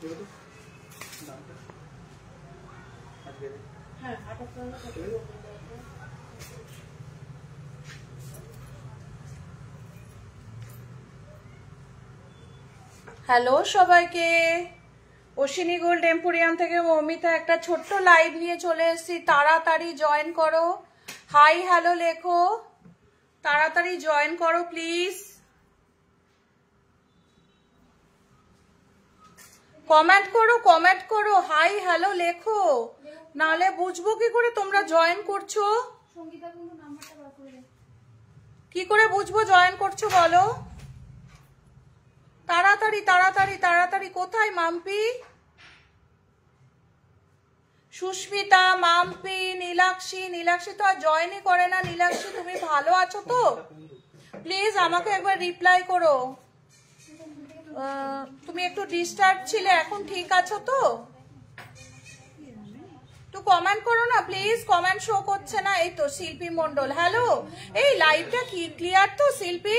Hello সবাইকে, Ashwini gold emporium থেকে মৌমিতা একটা ছোট্ট লাইভ নিয়ে চলে এসেছি। তাড়াতাড়ি জয়েন করো, হাই হ্যালো লেখো, তাড়াতাড়ি জয়েন করো প্লিজ। কমেন্ট করো, হাই হ্যালো লেখো, নালে বুঝবো কি করে তোমরা জয়েন করছো। কি করে বুঝবো জয়েন করছো বলো। তাড়াতাড়ি তাড়াতাড়ি তাড়াতাড়ি। কোথায় মাম্পি, সুস্মিতা, মাম্পি, নীলাক্ষী তো আর জয়েনই করে না। নীলাক্ষী তুমি ভালো আছো তো? প্লিজ আমাকে একবার রিপ্লাই করো। তুমি একটু ডিস্টার্ব ছিলে, এখন ঠিক আছো তো? একটু কমেন্ট করো না প্লিজ, কমেন্ট শো করছে না। এই তো শিল্পী মন্ডল, হ্যালো। এই লাইভটা কি ক্লিয়ার তো শিল্পী?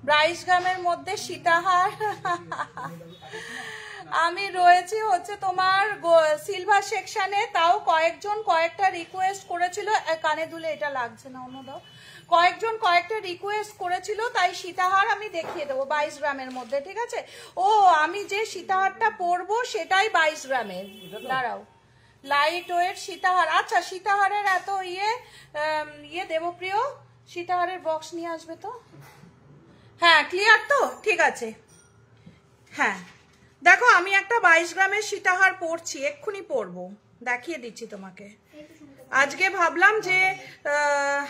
ব্রাইস গ্রামের মধ্যে সীতাহার আমি রয়েছি হচ্ছে তোমার সিলভার সেকশনে। তাও কয়েকটা রিকোয়েস্ট করেছিল, কানে দুলে এটা লাগছে না, অন্য দাও। কয়েকটা রিকোয়েস্ট করেছিল, তাই সীতাহার আমি দেখিয়ে দেবো 22 গ্রামের মধ্যে, ঠিক আছে? ও আমি যে সীতাহারটা পরবো সেটাই 22 গ্রামের। দাঁড়াও, লাইট ওয়েট সীতাহার। আচ্ছা, সীতাহারের এত ইয়ে দেবপ্রিয়, সীতাহারের বক্স নিয়ে আসবে তো? হ্যাঁ ক্লিয়ার তো, ঠিক আছে। হ্যাঁ দেখো, আমি একটা 22 গ্রামের সীতাহার পরছি, এক্ষুনি পরবো, দেখিয়ে দিচ্ছি তোমাকে। আজকে ভাবলাম যে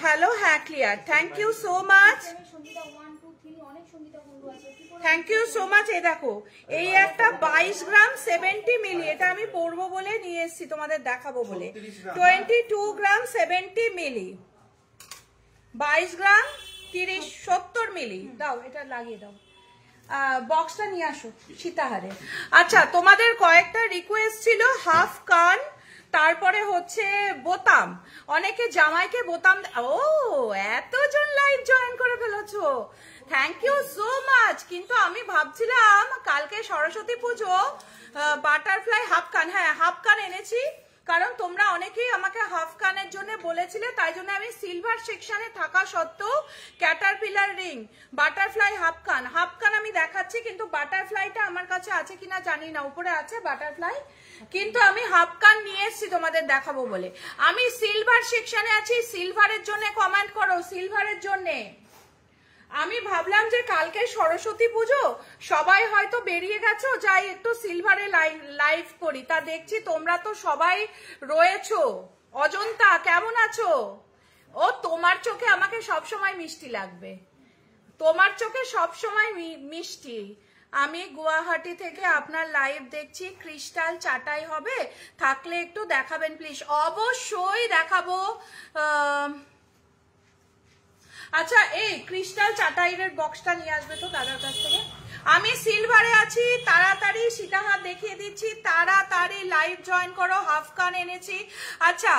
হ্যালো, হ্যাঁ clear, thank you so much, thank you so much. এই দেখো, এই একটা 22 গ্রাম 70 মিলি, এটা আমি পরবো বলে নিয়ে এসেছি, তোমাদের দেখাবো বলে। 22 গ্রাম 70 মিলি, 22 গ্রাম 70 মিলি। দাও, এটা লাগিয়ে দাও, বক্সটা নিয়ে আসো সীতাহারে। আচ্ছা, তোমাদের কয়েকটা রিকোয়েস্ট ছিল হাফ কান, তারপরে হচ্ছে বোতাম, অনেকে জামাইকে বোতাম। ও এতজন লাইভ জয়েন করে ফেলেছো, থ্যাংক ইউ সো মাচ। কিন্তু আমি ভাবছিলাম কালকে সরস্বতী পুজো, বাটারফ্লাই হাফ কান, হ্যাঁ হাফ কান এনেছি, কারণ তোমরা অনেকেই আমাকে হাফ কানের জন্য বলেছিলে, তাই জন্য আমি সিলভার সেকশনে থাকা সত্ত্বেও ক্যাটারপিলার রিং, বাটারফ্লাই হাফ কান আমি দেখাচ্ছি, কিন্তু বাটারফ্লাইটা আমার কাছে আছে কিনা জানি না, উপরে আছে বাটারফ্লাই, কিন্তু আমি হাফ কান নিয়ে এসেছি তোমাদের দেখাবো বলে। আমি সিলভার সেকশনে আছি, সিলভারের জন্য কমেন্ট করো, সিলভারের জন্যে। আমি ভাবলাম যে কালকে সরস্বতী পুজো, সবাই হয়তো বেরিয়ে গেছো, যাই একটু সিলভারে লাইভ করি। তা দেখছি তোমরা তো সবাই রয়েছো। অজন্তা কেমন আছো? ও তোমার চোখে আমাকে সবসময় মিষ্টি লাগবে, তোমার চোখে সবসময় মিষ্টি। আমি গুয়াহাটি থেকে আপনার লাইভ দেখছি, ক্রিস্টাল চাটাই হবে, থাকলে একটু দেখাবেন প্লিজ। অবশ্যই দেখাবো। আচ্ছা, এই ক্রিস্টাল চাটাইয়ের বক্সটা নিয়ে আসবে তো দাদার কাছ থেকে। আমি সিলভারে আছি, তাড়াতাড়ি সীতাহার দেখিয়ে দিচ্ছি, তাড়াতাড়ি লাইভ জয়েন করো। হাফ কান এনেছি। আচ্ছা,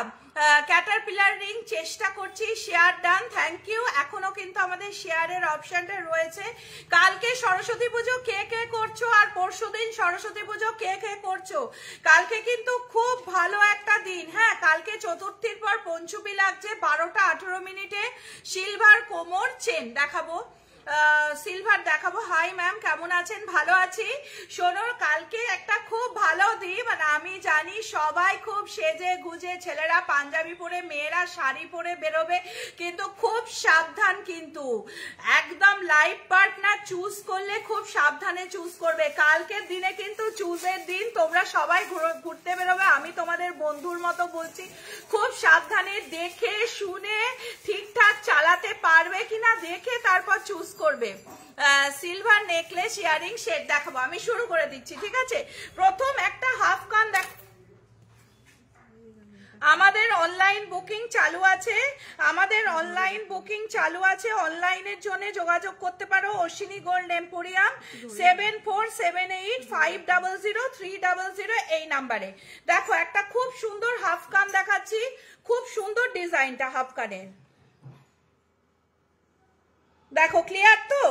ক্যাটারপিলার রিং চেষ্টা করছি, শেয়ার ডান, থ্যাংক ইউ। এখনো কিন্তু আমাদের শেয়ারের অপশনটা রয়েছে। কালকে সরস্বতী পুজো কে কে করছো, আর পরশুদিন সরস্বতী পুজো কে কে করছো? কালকে কিন্তু খুব ভালো একটা দিন। হ্যাঁ, কালকে চতুর্থীর পর পঞ্চমী লাগছে, 12টা 18 মিনিটে সিলভার কোমর চেন দেখাবো, সিলভার দেখাবো। হাই ম্যাম, কেমন আছেন? ভালো আছি। শোনো, কালকে একটা খুব ভালো দিন, মানে আমি জানি সবাই খুব সেজে গুজে, ছেলেরা পাঞ্জাবি পরে, মেয়েরা শাড়ি পরে বেরোবে, কিন্তু খুব সাবধান, কিন্তু একদম লাইফ পার্টনার চুজ করলে খুব সাবধানে চুজ করবে। কালকের দিনে কিন্তু চুজের দিন, তোমরা সবাই ঘুরতে বেরোবে, আমি তোমাদের বন্ধুর মতো বলছি, খুব সাবধানে দেখে শুনে ঠিকঠাক চালাতে পারবে কিনা দেখে তারপর চুজ করবে। সিলভার নেকলেস, ইয়ারিং সেট দেখাবো, আমি শুরু করে দিচ্ছি, ঠিক আছে? প্রথম একটা হাফ কান দেখ। আমাদের অনলাইন বুকিং চালু আছে, অনলাইনের জন্য যোগাযোগ করতে পারো অশ্বিনী গোল্ড এম্পোরিয়াম 7478500300 এই নাম্বারে। দেখো, একটা খুব সুন্দর হাফ কান দেখাচ্ছি, খুব সুন্দর ডিজাইনটা হাফ কানের। দেখো, ক্লিয়ার তো?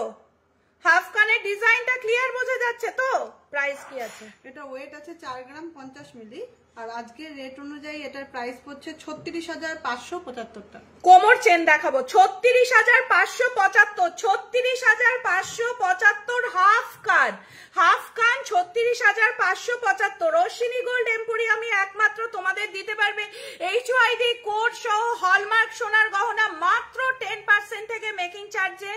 হাফ কানের ডিজাইনটা ক্লিয়ার বোঝা যাচ্ছে তো? প্রাইস কি আছে? এটা ওয়েট আছে 4 গ্রাম 50 মিলি, আর আজকের রেট অনুযায়ী এটার প্রাইস পড়ছে 36,575 টাকা। কোমর চেন দেখাবো 36,575, 36,575 হাফ কান, হাফ কান 36,575। অশ্বিনী গোল্ড এম্পোরিয়ামই একমাত্র তোমাদের দিতে পারবে HYD কোড সহ হলমার্ক সোনার গহনা মাত্র 10% থেকে মেকিং চার্জে।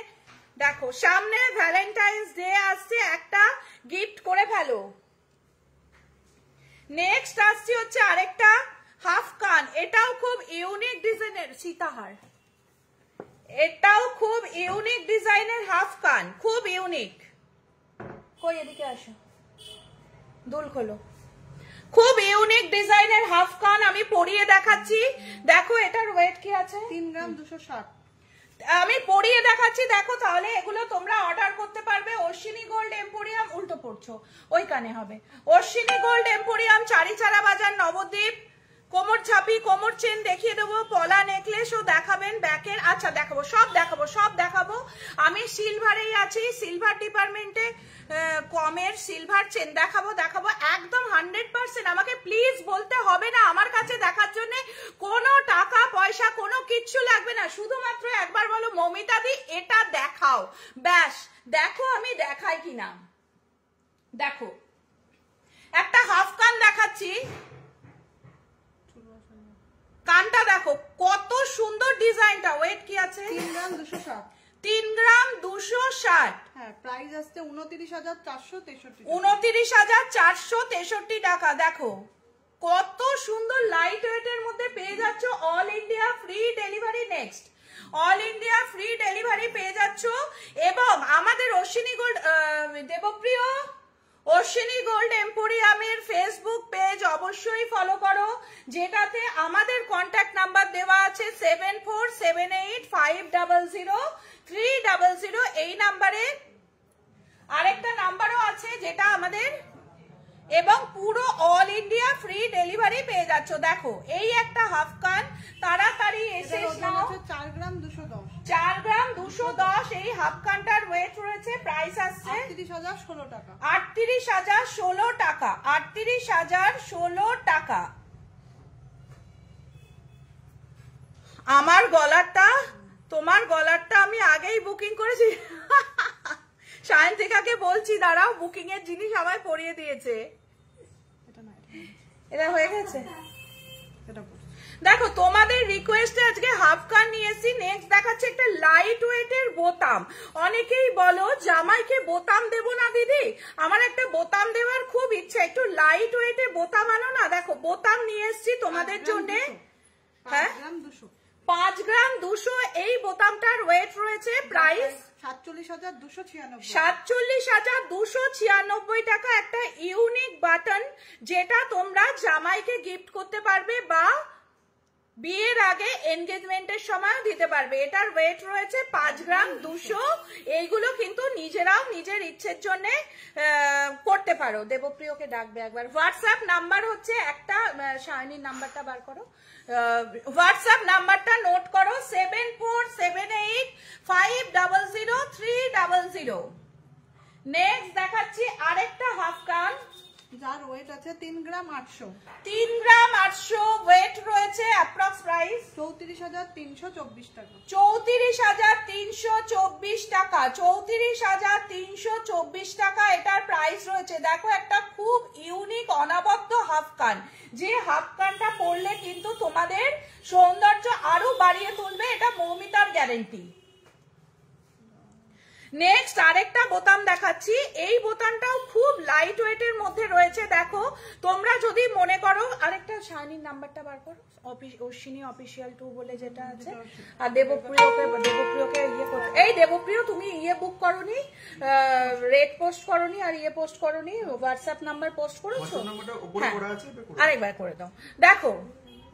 দেখো সামনে ভ্যালেন্টাইন্স ডে আসছে, একটা গিফট করে ফেলো। নেক্সট আসছে হচ্ছে আরেকটা হাফ কান, এটাও খুব ইউনিক ডিজাইনের সীতাহার, এটাও খুব ইউনিক ডিজাইনের হাফ কান, খুব ইউনিক। কই এদিকে আসো, দুল খোলো। খুব ইউনিক ডিজাইনের হাফ কান আমি পরিয়ে দেখাচ্ছি। দেখো এটার ওয়েট কি আছে? 3 গ্রাম 260। আমি পরিয়ে দেখাচ্ছি, দেখো তাহলে এগুলো তোমরা অর্ডার করতে পারবে। অশ্বিনী গোল্ড এম্পোরিয়াম, উল্টো পড়ছো, ওই কানে হবে। অশ্বিনী গোল্ড এম্পোরিয়াম, চারিচারা বাজার, নবদ্বীপ। কোমর ছাপি, কোমর চেন দেখিয়ে দেবো, পলা নেকলেসও দেখাবেন ব্যাকের। আচ্ছা দেখাবো, সব দেখাবো, সব দেখাবো। আমি সিলভারেই আছি, সিলভার ডিপার্টমেন্টে কমের সিলভার চেন দেখাবো, দেখাবো একদম 100%। আমাকে প্লিজ বলতে হবে না আমার কাছে দেখার জন্য কোনো টাকা পয়সা কোনো কিচ্ছু লাগবে না, শুধুমাত্র একবার বলো মমিতা দি এটা দেখাও, ব্যাস। দেখো আমি দেখাই কিনা, দেখো একটা হাফ কান দেখাচ্ছি, কানটা দেখো কত সুন্দর ডিজাইনটা। ওয়েট কি আছে? 3 গ্রাম 260। 3 গ্রাম 260। হ্যাঁ, প্রাইস আসছে 29,463। 29,463 টাকা। দেখো কত সুন্দর লাইট ওয়েটের মধ্যে পেয়ে যাচ্ছ, all India free delivery. Next all India free delivery পেয়ে যাচ্ছ। এবং আমাদের অশ্বিনী গোল্ড দেবপ্রিয়, অশ্বিনী গোল্ড এম্পোরিয়ামের ফেসবুক পেজ অবশ্যই ফলো করো, যেটাতে আমাদের কন্ট্যাক্ট নাম্বার দেওয়া আছে 7478500300। এই নাম্বারে আরেকটা নাম্বারও আছে যেটা আমাদের, এবং পুরো অল ইন্ডিয়া ফ্রি ডেলিভারি পেয়ে যাচ্ছ। দেখো এই একটা হাফ কান, তাড়াতাড়ি এসে নাও। 4 গ্রাম 210। 4 গ্রাম 210 এই হাফ কানটার ওয়েট রয়েছে। প্রাইস আসছে 38,016 টাকা। 38,016 টাকা, 38,016 টাকা। আমার গলারটা, তোমার গলারটা আমি আগেই বুকিং করেছি। সায়ন্তিকাকে বলছি দাঁড়াও, বুকিং এর জিনিস আমায় পরিয়ে দিয়েছে। এটা হয়ে গেছে। দেখো তোমাদের রিকোয়েস্টে আজকে হাফ কান নিয়ে এসেছি। নেক্সট দেখাচ্ছে একটা লাইট ওয়েটের বোতাম। অনেকেই বলো জামাইকে বোতাম দেবো না দিদি, আমার একটা বোতাম দেওয়ার খুব ইচ্ছা, একটু লাইট ওয়েটের বোতাম আনো না। দেখো বোতাম নিয়ে এসেছি তোমাদের জন্য। হ্যাঁ 5 গ্রাম 200 এই বোতামটার ওয়েট রয়েছে। প্রাইস 47,296। 47,296 টাকা। একটা ইউনিক বাটন যেটা তোমরা জামাইকে গিফট করতে পারবে বা বিয়ের আগে এনগেজমেন্টের সময় দিতে পারবে। এটার ওয়েট রয়েছে 5 গ্রাম 200। এইগুলো কিন্তু নিজেরাও নিজের ইচ্ছের জন্য করতে পারো। দেবপ্রিয়কে ডাকবে একবার। হোয়াটসঅ্যাপ নাম্বার হচ্ছে একটা, শাইনির নাম্বারটা বার করো, হোয়াটসঅ্যাপ নাম্বারটা নোট করো 7478500300। নেক্সট দেখাচ্ছি আরেকটা হাফ কান, যার ওয়েট আছে 3 গ্রাম 800। 3 গ্রাম 800 ওয়েট রয়েছে। অ্যাপ্রক্স প্রাইস 34,324 টাকা। 34,324 টাকা, 34,324 টাকা এটার প্রাইস রয়েছে। দেখো একটা খুব ইউনিক অনবদ্য হাফ কান, যে হাফ কানটা পরলে কিন্তু তোমাদের সৌন্দর্য আরো বাড়িয়ে তুলবে, এটা মৌমিতার গ্যারেন্টি। নেক্সট আরেকটা বোতাম দেখাচ্ছি। এই বোতামটাও খুব লাইট ওয়েটের মধ্যে রয়েছে। দেখো তোমরা যদি মনে করো, আরেকটা শাইনির নাম্বারটা বার করো, অশ্বিনী অফিসিয়াল 2 বলে যেটা আছে। আর দেবপ্রিয়কে ইয়ে করো। এই দেবপ্রিয় তুমি ইয়ে বুক করোনি, রেট পোস্ট করোনি আর ইয়ে পোস্ট করোনি, হোয়াটসঅ্যাপ নাম্বার পোস্ট করেছো? আরেকবার করে দাও। দেখো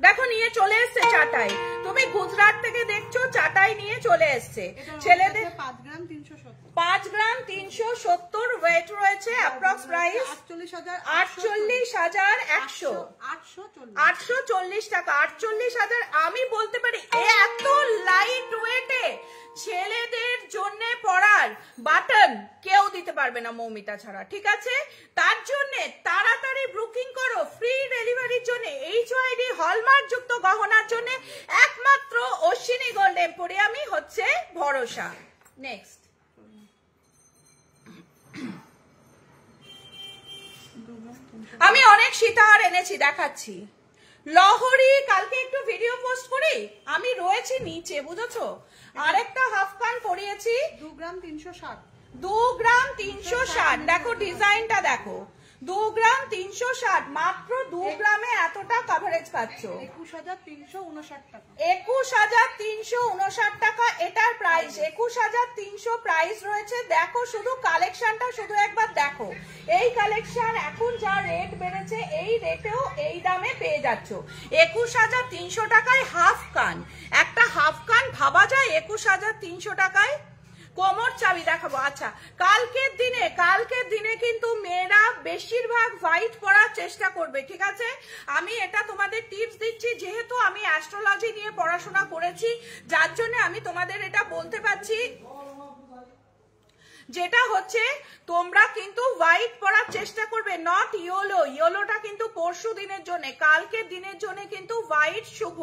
দেখো নিয়ে চলে এসছে চাটাই, তুমি গুজরাট থেকে দেখছো চাটাই নিয়ে চলে এসছে। ছেলেদের 5 গ্রাম 370, 5 গ্রাম 370 ওয়েট রয়েছে, অ্যাপ্রক্স প্রাইস 48,100, 840 টাকা, 48,000। আমি বলতে পারি এত লাইট ওয়েটে ছেলেদের জন্য পরার বাটন কেউ দিতে পারবে না মৌমিতা ছাড়া, ঠিক আছে? তার জন্য তাড়াতাড়ি বুকিং করো ফ্রি ডেলিভারির জন্য। HYD হলমার্ক যুক্ত গহনার জন্য একমাত্র অশ্বিনী গোল্ড এম্পোরিয়ামই হচ্ছে ভরসা। নেক্সট আমি অনেক সীতাহার এনেছি, দেখাচ্ছি। লহরি কালকে একটু ভিডিও পোস্ট করি, আমি রয়েছি নিচে, বুঝেছো? আরেকটা হাফ কান পরিয়েছি 2 গ্রাম 360, 2 গ্রাম 360। দেখো ডিজাইনটা দেখো, 2 গ্রাম 360, মাত্র 2 গ্রামে এতটা কভারেজ পাচ্ছ। 21,359 টাকা, 21,359 টাকা এটার প্রাইস। 21,300 প্রাইস রয়েছে। দেখো শুধু কালেকশনটা শুধু একবার দেখো, এই কালেকশন এখন যা রেট বেড়েছে এই রেটেও এই দামে পেয়ে যাচ্ছ। 21,300 টাকায় হাফ কান, একটা হাফ কান ভাবা যায় 21,300 টাকায়? কোমর চাবি দেখাবো। আচ্ছা, কালকের দিনে কিন্তু মেয়েরা বেশিরভাগ হোয়াইট পরার চেষ্টা করবে, ঠিক আছে? আমি এটা তোমাদের টিপস দিচ্ছি, যেহেতু আমি অ্যাস্ট্রোলজি নিয়ে পড়াশোনা করেছি, যার জন্য আমি তোমাদের এটা বলতে পারছি, যেটা হচ্ছে তোমরা কিন্তু হোয়াইট পরার চেষ্টা করবে, নট ইয়েলো। ইয়েলোটা কিন্তু পরশু দিনের জন্য, কালকের দিনের জন্য কিন্তু হোয়াইট শুভ।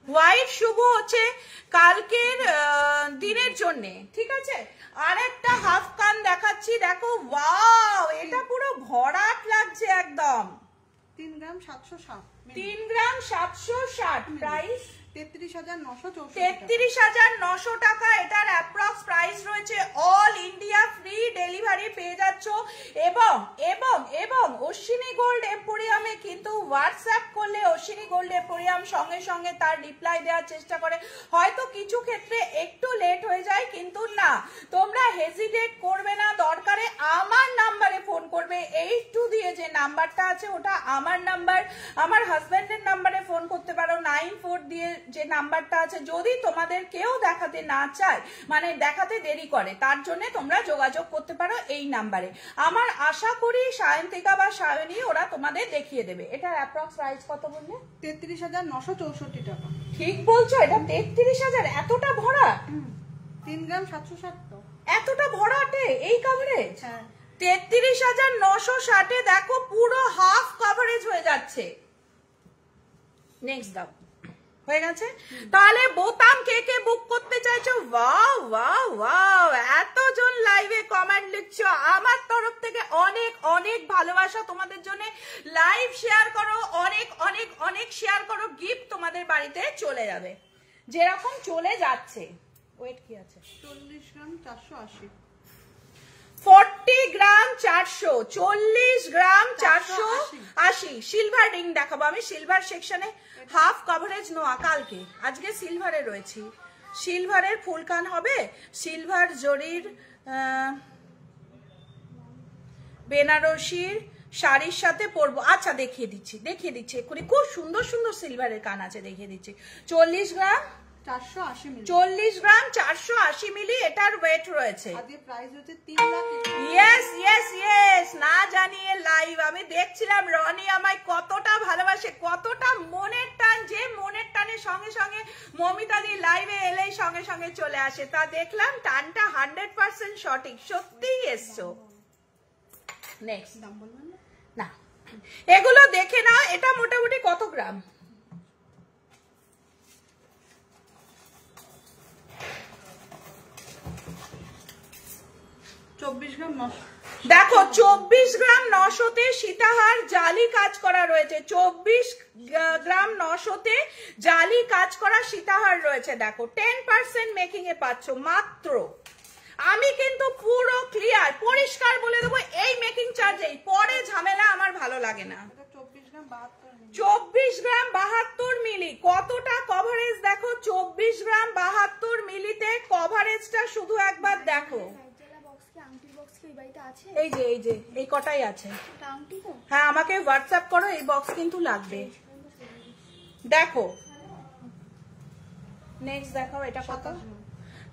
হোয়াইট শুভ হচ্ছে কালকের দিনের জন্য, ঠিক আছে? আরেকটা হাফ কান দেখাচ্ছি, দেখো ওয়াও, এটা পুরো ভরাট লাগছে একদম। 3 গ্রাম 760, 3 গ্রাম 760 প্রাইস 33,964 টাকা। এটার অ্যাপ্রক্স প্রাইস রয়েছে। অল ইন্ডিয়া ফ্রি ডেলিভারি পেয়ে যাচ্ছ। এবং এবং এবং অশ্বিনী গোল্ড এম্পোরিয়ামে কিন্তু হোয়াটসঅ্যাপ করলে অশ্বিনী গোল্ড এম্পোরিয়াম সঙ্গে সঙ্গে তার রিপ্লাই দেওয়ার চেষ্টা করে। হয়তো কিছু ক্ষেত্রে একটু লেট হয়ে যায়, কিন্তু না, তোমরা হেজিটেট করবে না, দরকারে আমার নাম্বারে ফোন করবে। 82 দিয়ে যে নাম্বারটা আছে ওটা আমার নাম্বার, আমার হাজবেন্ডের নাম্বারে ফোন করতে পারো। 94 দিয়ে যে নাম্বারটা আছে, যদি তোমাদের কেউ দেখাতে না চায়, মানে দেখাতে দেরি করে, তার জন্য তোমরা যোগাযোগ করতে পারো এই নাম্বারে। আমার আশা করি সায়ন্তিকা বা সায়নী ওরা তোমাদের দেখিয়ে দেবে। এটার অ্যাপ্রক্স প্রাইস কত বললে? 33,964 টাকা। ঠিক বলছো, এটা 33,000? এতটা ভরা? 3 গ্রাম 760 তো এতটা ভরাটে এই কভারেজ? হ্যাঁ, 33,960 দেখো পুরো হাফ কভারেজ হয়ে যাচ্ছে। নেক্সট দাও, হয়ে গেছে। তাহলে বোতাম কে কে বুক করতে চাইছো? ওয়াও ওয়াও ওয়াও, এতজন লাইভে কমেন্ট লিখছো, আমার তরফ থেকে অনেক অনেক ভালোবাসা তোমাদের জন্য। লাইভ শেয়ার করো, অনেক অনেক অনেক শেয়ার করো, গিফট তোমাদের বাড়িতে চলে যাবে, যেরকম চলে যাচ্ছে। ওয়েট কি আছে? 40 গ্রাম 480, 40 গ্রাম 400, 40 গ্রাম 480। সিলভার রিং দেখাবো আমি, সিলভার সেকশনে হাফ কভারেজ নোয়া কালকে, আজকে সিলভারে রয়েছি। সিলভারের ফুলকান হবে, সিলভার জরির বেনারসির শাড়ির সাথে পরবো। আচ্ছা দেখিয়ে দিচ্ছি এক্ষুনি, খুব সুন্দর সুন্দর সিলভারের কান আছে, দেখিয়ে দিচ্ছি। 40 গ্রাম 480 মিলি, 40 গ্রাম 480 মিলি এটার ওয়েট রয়েছে। আজকে প্রাইস হচ্ছে 3 লাখ। ইয়েস ইয়েস ইয়েস, না জানিয়ে লাইভ আমি দেখছিলাম রনি আমায় কতটা ভালোবাসে, কতটা মনের টান, যে মনের টানের সঙ্গে সঙ্গে মমিতা দি লাইভে এলেই সঙ্গে সঙ্গে চলে আসে, তা দেখলাম টানটা 100% সঠিক, সত্যিই এসছো। নেক্সট দাম বলবেন না, এগুলো দেখে নাও। এটা মোটামুটি কত গ্রাম? দেখো 24 গ্রাম 900-তে সীতাহার জালি কাজ করা রয়েছে। 24 গ্রাম 900-তে জালি কাজ করা সীতাহার রয়েছে। দেখো 10% মেকিং এ পাচ্ছ মাত্র। আমি কিন্তু পুরো ক্লিয়ার পরিষ্কার বলে দেবো, এই মেকিং চার্জেই, পরে ঝামেলা আমার ভালো লাগে না। 24 গ্রাম 72 মিলি, কতটা কভারেজ দেখো। 24 গ্রাম 72 মিলিতে কভারেজটা শুধু একবার দেখো। ওই বাড়িতে আছে? এই যে এই কটাই আছে। এটা আংটি তো? হ্যাঁ, আমাকে হোয়াটসঅ্যাপ করো, এই বক্স কিন্তু লাগবে। দেখো নেক্সট দেখাও, এটা কত?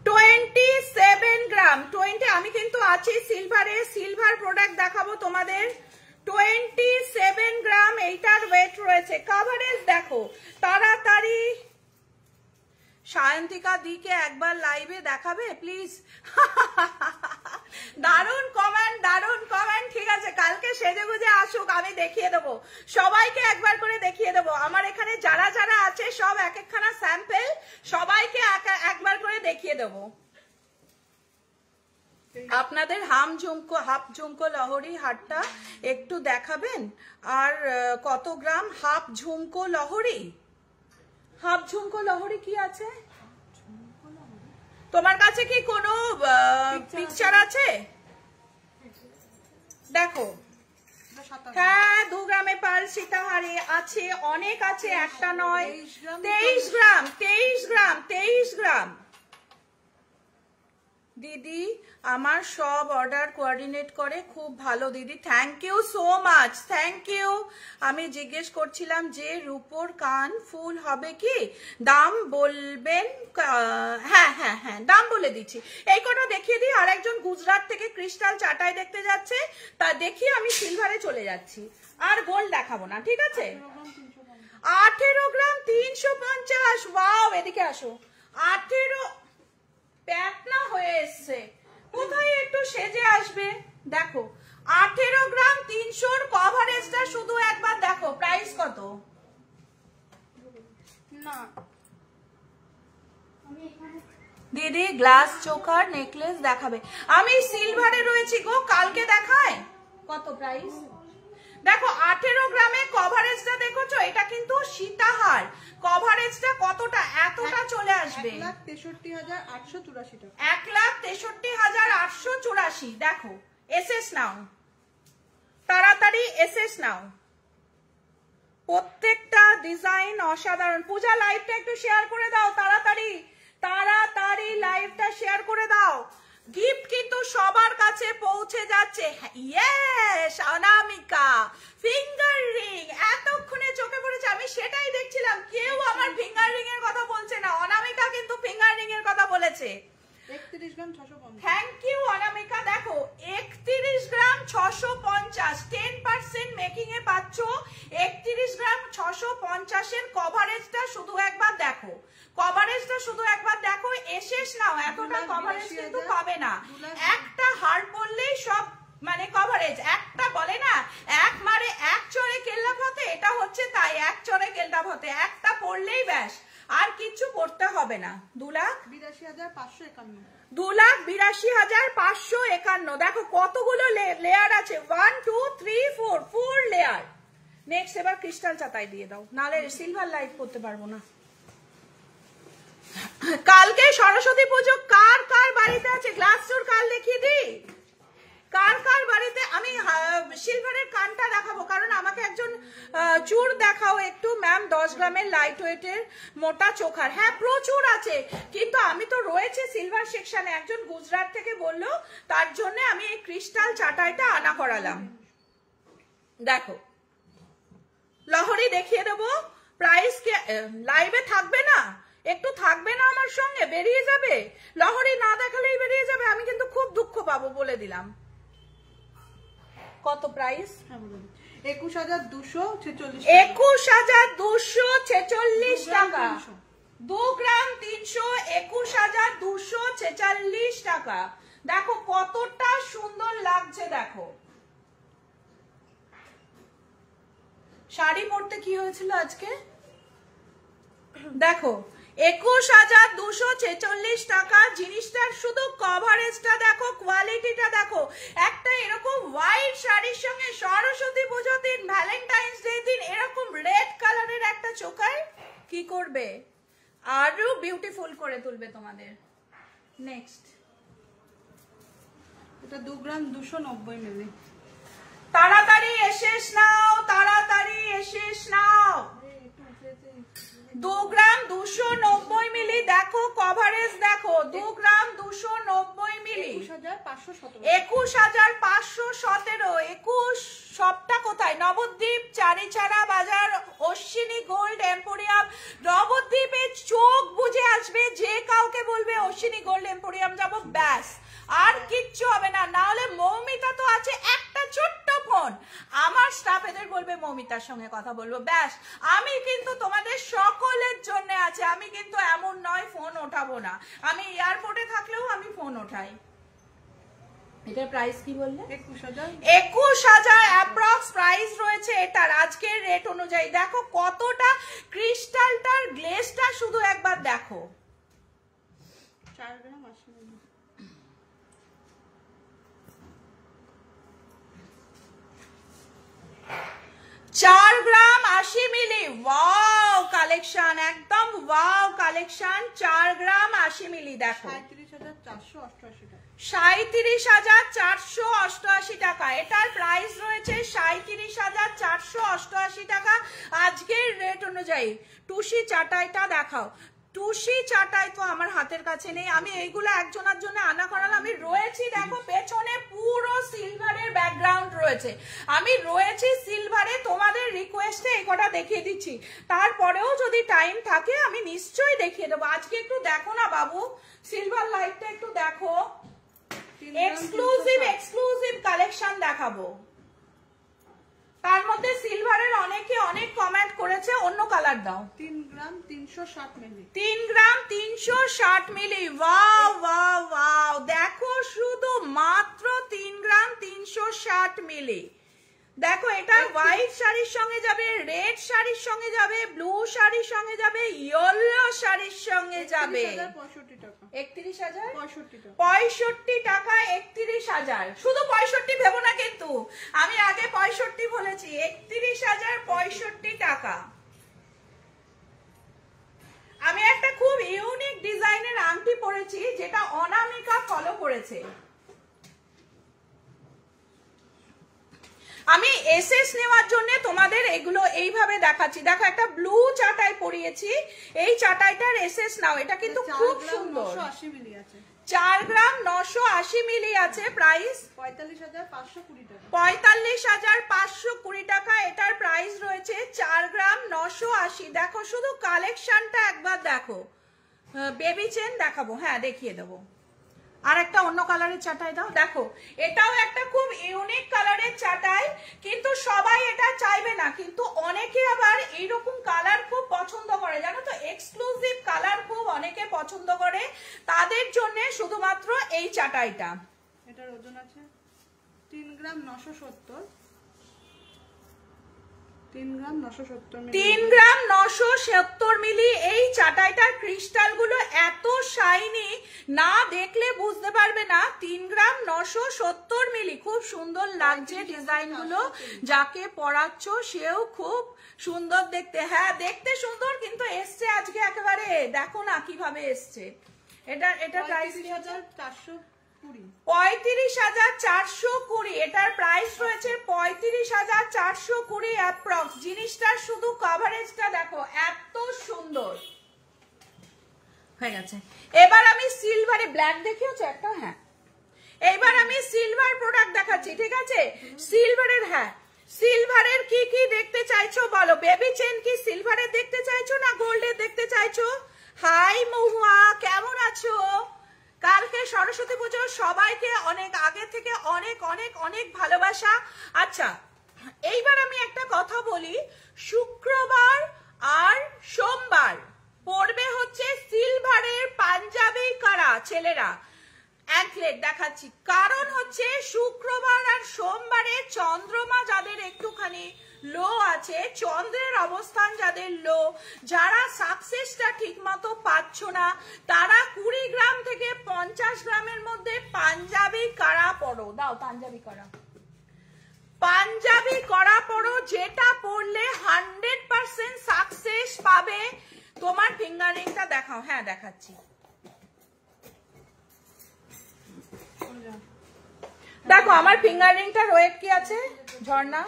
27 গ্রাম 20। আমি কিন্তু আছি সিলভারে, সিলভার প্রোডাক্ট দেখাবো তোমাদের। 27 গ্রাম এইটার ওয়েট রয়েছে। কভারেজ দেখো, তাড়াতাড়ি সায়ন্তিকা দিকে একবার লাইভে দেখাবে প্লিজ। দারুণ কমেন্ট, দারুণ কমেন্ট। ঠিক আছে, কালকে সেজে গুজে আসুক, আমি দেখিয়ে দেবো সবাইকে, একবার করে দেখিয়ে দেবো। আমার এখানে যারা যারা আছে সব এক একখানা স্যাম্পল, সবাইকে একবার করে দেখিয়ে দেবো। আপনাদের হাফ ঝুমকো লহরি হারটা একটু দেখাবেন। আর কত গ্রাম হাফ ঝুমকো লহরি? হাফ ঝুমকো লহরি কি আছে তোমার কাছে? কি কোনো পিকচার আছে? দেখো, হ্যাঁ 2 গ্রামে পাল সীতাহারে আছে, অনেক আছে, একটা নয়। 23 গ্রাম 23 গ্রাম 23 গ্রাম। দিদি আমার সব অর্ডার কোঅর্ডিনেট করে, খুব ভালো দিদি, thank you so much, thank you. আমি জিজ্ঞেস করছিলাম যে রূপোর কান ফুল হবে কি, দাম বলবেন? হ্যাঁ হ্যাঁ হ্যাঁ, দাম বলে দিচ্ছি। এই কটা দেখিয়ে দিই। আর একজন গুজরাট থেকে ক্রিস্টাল চাটাই দেখতে যাচ্ছে, তা দেখিয়ে আমি সিলভারে চলে যাচ্ছি, আর গোল্ড দেখাবো না, ঠিক আছে? 18 গ্রাম 350। ওয়াও, এদিকে আসো। 18 প্যাটনা হয়ে এসছে, কোথায় একটু সেজে আসবে। দেখো 18 গ্রাম 300 কভারেজটা শুধু একবার দেখো, প্রাইস কত? না, দিদি গ্লাস চোকার নেকলেস দেখাবে? আমি সিলভারে রয়েছি গো, কালকে দেখায়। কত প্রাইস? দেখো 18 গ্রামে কভারেজটা দেখোছো, এটা কিন্তু সীতাহার। কভারেজটা কতটা, এতটা চলে আসবে। 1,63,884 টাকা। 1,63,884। দেখো এসএস নাও, তাড়াতাড়ি এসএস নাও। প্রত্যেকটা ডিজাইন অসাধারণ। পূজা লাইভটা একটু শেয়ার করে দাও, তাড়াতাড়ি তাড়াতাড়ি লাইভটা শেয়ার করে দাও। গিফট কিন্তু সবার কাছে পৌঁছে যাচ্ছে। ইয়েস অনামিকা, ফিঙ্গার রিং এতক্ষণে চোখে পড়েছে, আমি সেটাই দেখছিলাম, কেউ আমার ফিঙ্গার রিং এর কথা বলছে না। অনামিকা কিন্তু ফিঙ্গার রিং এর কথা বলেছে। 31 গ্রাম 650। থ্যাংক ইউ অনামিকা। দেখো 31 গ্রাম 650, 10% মেকিং এ পাচ্ছ। 31 গ্রাম 650 এর কভারেজটা শুধু একবার দেখো, কভারেজটা শুধু একবার দেখো। এসেস নাও, এতটা কভারেজ কিন্তু পাবে না। একটা হার পড়লেই সব মানে কভারেজ। একটা বলে না এক মারে এক চড়ে কেল্লা ফতে, এটা হচ্ছে তাই, এক চড়ে কেল্লা ফতে। একটা পড়লেই ব্যাস, আর কিছু পড়তে হবে না। 2,82,551। 2,82,551। দেখো কতগুলো লেয়ার আছে, 1 2 3 4 লেয়ার। নেক্সট এবার ক্রিস্টাল চাতাই দিয়ে দাও, নালে সিলভার লাইভ করতে পারবো না। কালকে সরস্বতী পুজো কার কার বাড়িতে আছে? গ্লাস চোর কাল দেখিয়ে দিই, কার কার বাড়িতে। আমি সিলভারের কানটা দেখাবো, কারণ আমাকে একজন চুর দেখাও একটু ম্যাম, 10 গ্রামের লাইট ওয়েটের মোটা চোখার। হ্যাঁ প্রচুর আছে, কিন্তু আমি তো রয়েছে সিলভার সেকশনে। একজন গুজরাট থেকে বললো, তার জন্য আমি এই ক্রিস্টাল চাটাইটা আনা করালাম। দেখো লহরি দেখিয়ে দেবো। প্রাইস কে লাইভে থাকবে না, একটু থাকবে না আমার সঙ্গে, বেরিয়ে যাবে। লহরি না দেখালেই বেরিয়ে যাবে, আমি কিন্তু খুব দুঃখ পাবো, বলে দিলাম। কত প্রাইস? 21,246। 21,246 টাকা। 2 গ্রাম 300, 21,246 টাকা। দেখো কতটা সুন্দর লাগছে। দেখো শাড়ি পরতে কি হয়েছিল আজকে, দেখো 21,246 টাকা। জিনিসটার শুধু কভারেজটা দেখো, কোয়ালিটিটা দেখো। একটা এরকম হোয়াইট শাড়ির সঙ্গে সরস্বতী পুজোর দিন, ভ্যালেন্টাইন্স ডে দিন এরকম রেড কালারের একটা চোকার কি করবে, আরো বিউটিফুল করে তুলবে তোমাদের। নেক্সট, এটা 2 গ্রাম 290 মিলি। তাড়াতাড়ি এসেস নাও, তাড়াতাড়ি এসেস নাও। 2 গ্রাম 290 মিলি। দেখো কভারেজ দেখো, 2 গ্রাম 290 মিলি, 21,517। 21 সবটা কোথায়? নবদ্বীপ, চারিচারা বাজার, অশ্বিনী গোল্ড এম্পোরিয়াম। নবদ্বীপে চোখ বুঝে আসবে, যে কাউকে বলবে অশ্বিনী গোল্ড এম্পোরিয়াম যাবো, ব্যাস আর কিচ্ছু হবে না। না হলে মৌমিতা তো আছে, একটা ছোট্ট ফোন, আমার স্টাফ এদের বলবে মৌমিতার সঙ্গে কথা বলবো, ব্যাস। আমি কিন্তু তোমাদের সকলের জন্য আছে, আমি কিন্তু এমন নয় ফোন ওঠাবো না, আমি এয়ারপোর্টে থাকলেও আমি ফোন ওঠাই। এটার প্রাইস কি বললে? 21,000 অ্যাপ্রক্স প্রাইস রয়েছে এটার আজকের রেট অনুযায়ী। দেখো কতটা ক্রিস্টালটার গ্লেজটা শুধু একবার দেখো। 4 গ্রাম 80 মিলি। 4 গ্রাম 80 মিলি। ওয়াও কালেকশন, একদম ওয়াও কালেকশন। 4 গ্রাম 80 মিলি। দেখো 37,488 টাকা। এটার প্রাইস রয়েছে 37,488 টাকা আজকের রেট অনুযায়ী। টুসি চাটাইটা দেখাও। টুসি চাটাই তো আমার হাতের কাছে নেই, আমি এইগুলো একজনের জন্য আনা করালাম। আমি রয়েছি দেখো পেছনে পুরো সিলভারের ব্যাকগ্রাউন্ড রয়েছে, আমি রয়েছি সিলভারে। তোমাদের রিকোয়েস্টে এই কটা দেখিয়ে দিচ্ছি, তারপরেও যদি টাইম থাকে আমি নিশ্চয়ই দেখিয়ে দেবো। আজকে একটু দেখো না বাবু, সিলভার লাইটটা একটু দেখো, এক্সক্লুসিভ কালেকশন দেখাবো। তার মধ্যে সিলভারের অনেকে অনেক কমেন্ট করেছে, অন্য কালার দাও। 3 গ্রাম 360 মিলি। 3 গ্রাম 360 মিলি। ওয়াও ওয়াও ওয়াও, দেখো শুধু মাত্র 3 গ্রাম 360 মিলি। দেখো এটা হোয়াইট শাড়ির সঙ্গে যাবে, রেড শাড়ির সঙ্গে যাবে, ব্লু শাড়ির সঙ্গে যাবে, ইয়েলো শাড়ির সঙ্গে যাবে। 31,065 টাকা। 31,000 শুধু 65 ভেবো না কিন্তু, আমি আগে 65 বলেছি। 31,065 টাকা। আমি একটা খুব ইউনিক ডিজাইনের আংটি পরেছি, যেটা অনামিকা ফলো করেছে। আমি এসএস নেওয়ার জন্য তোমাদের এগুলো এইভাবে দেখাচ্ছি। দেখো একটা ব্লু চাটাই পরিয়েছি, এই চাটাইটার এসএস নাও, এটা কিন্তু খুব সুন্দর। 4 গ্রাম 980 মিলি আছে। প্রাইস 45,520 টাকা। 45,520 টাকা এটার প্রাইস রয়েছে। 4 গ্রাম 980। দেখো শুধু কালেকশনটা একবার দেখো। বেবি চেন দেখাবো, হ্যাঁ দেখিয়ে দেবো। আর একটা অন্য কালারের চাটাই দাও। দেখো এটাও একটা খুব ইউনিক কালারের চাটাই, কিন্তু সবাই এটা চাইবে না, কিন্তু অনেকে আবার এইরকম কালার খুব পছন্দ করে, জানো তো, এক্সক্লুসিভ কালার খুব অনেকে পছন্দ করে, তাদের জন্য শুধুমাত্র এই চাটাইটা। এটার ওজন আছে 3 গ্রাম 970। 3 গ্রাম 970 মিলি। 3 গ্রাম 970 মিলি। এই চাটাইটার ক্রিস্টাল গুলো এত শাইনি, না দেখলে বুঝতে পারবে না। 3 গ্রাম 970 মিলি। খুব সুন্দর লাগছে ডিজাইন গুলো, যাকে পরাচ্ছ সেও খুব সুন্দর দেখতে। হ্যাঁ দেখতে সুন্দর, কিন্তু এসছে আজকে একেবারে দেখো না কিভাবে এসছে। এটা প্রাইস 35,420। এটার প্রাইস রয়েছে 35,420 অ্যাপ্রক্স। জিনিসটার শুধু কভারেজটা দেখো, এত সুন্দর হয়ে গেছে। এবার আমি সিলভারে ব্ল্যাক দেখিয়েছো একটা, হ্যাঁ এবার আমি সিলভার প্রোডাক্ট দেখাচ্ছি, ঠিক আছে? সিলভারের, হ্যাঁ সিলভারের কি কি দেখতে চাইছো বলো? বেবি চেন কি সিলভারের দেখতে চাইছো না গোল্ডের দেখতে চাইছো? হাই মহুয়া, কেমন আছো? কালকে সরস্বতী পুজো, সবাইকে অনেক আগে থেকে অনেক অনেক অনেক ভালোবাসা। আচ্ছা এইবার আমি একটা কথা বলি, শুক্রবার আর সোমবার পরবে হচ্ছে সিলভারের পাঞ্জাবি কারা ছেলেরা অ্যাঙ্কলেট দেখাচ্ছি। কারণ হচ্ছে শুক্রবার আর সোমবারে চন্দ্রমা যাদের একটুখানি লো আছে, চন্দ্রের অবস্থান যাদের লো, যারা সাকসেসটা ঠিক মতো পাচ্ছ না, তারা 20 গ্রাম থেকে 50 গ্রামের মধ্যে পাঞ্জাবি কারা পরো। দাও পাঞ্জাবি কারা, পাঞ্জাবি করা পরো, যেটা পরলে 100% সাকসেস পাবে। তোমার ফিঙ্গারিংটা দেখাও, হ্যাঁ দেখাচ্ছি। দেখো আমার ফিঙ্গারিংটার ওয়েট কি আছে ঝর্ণা,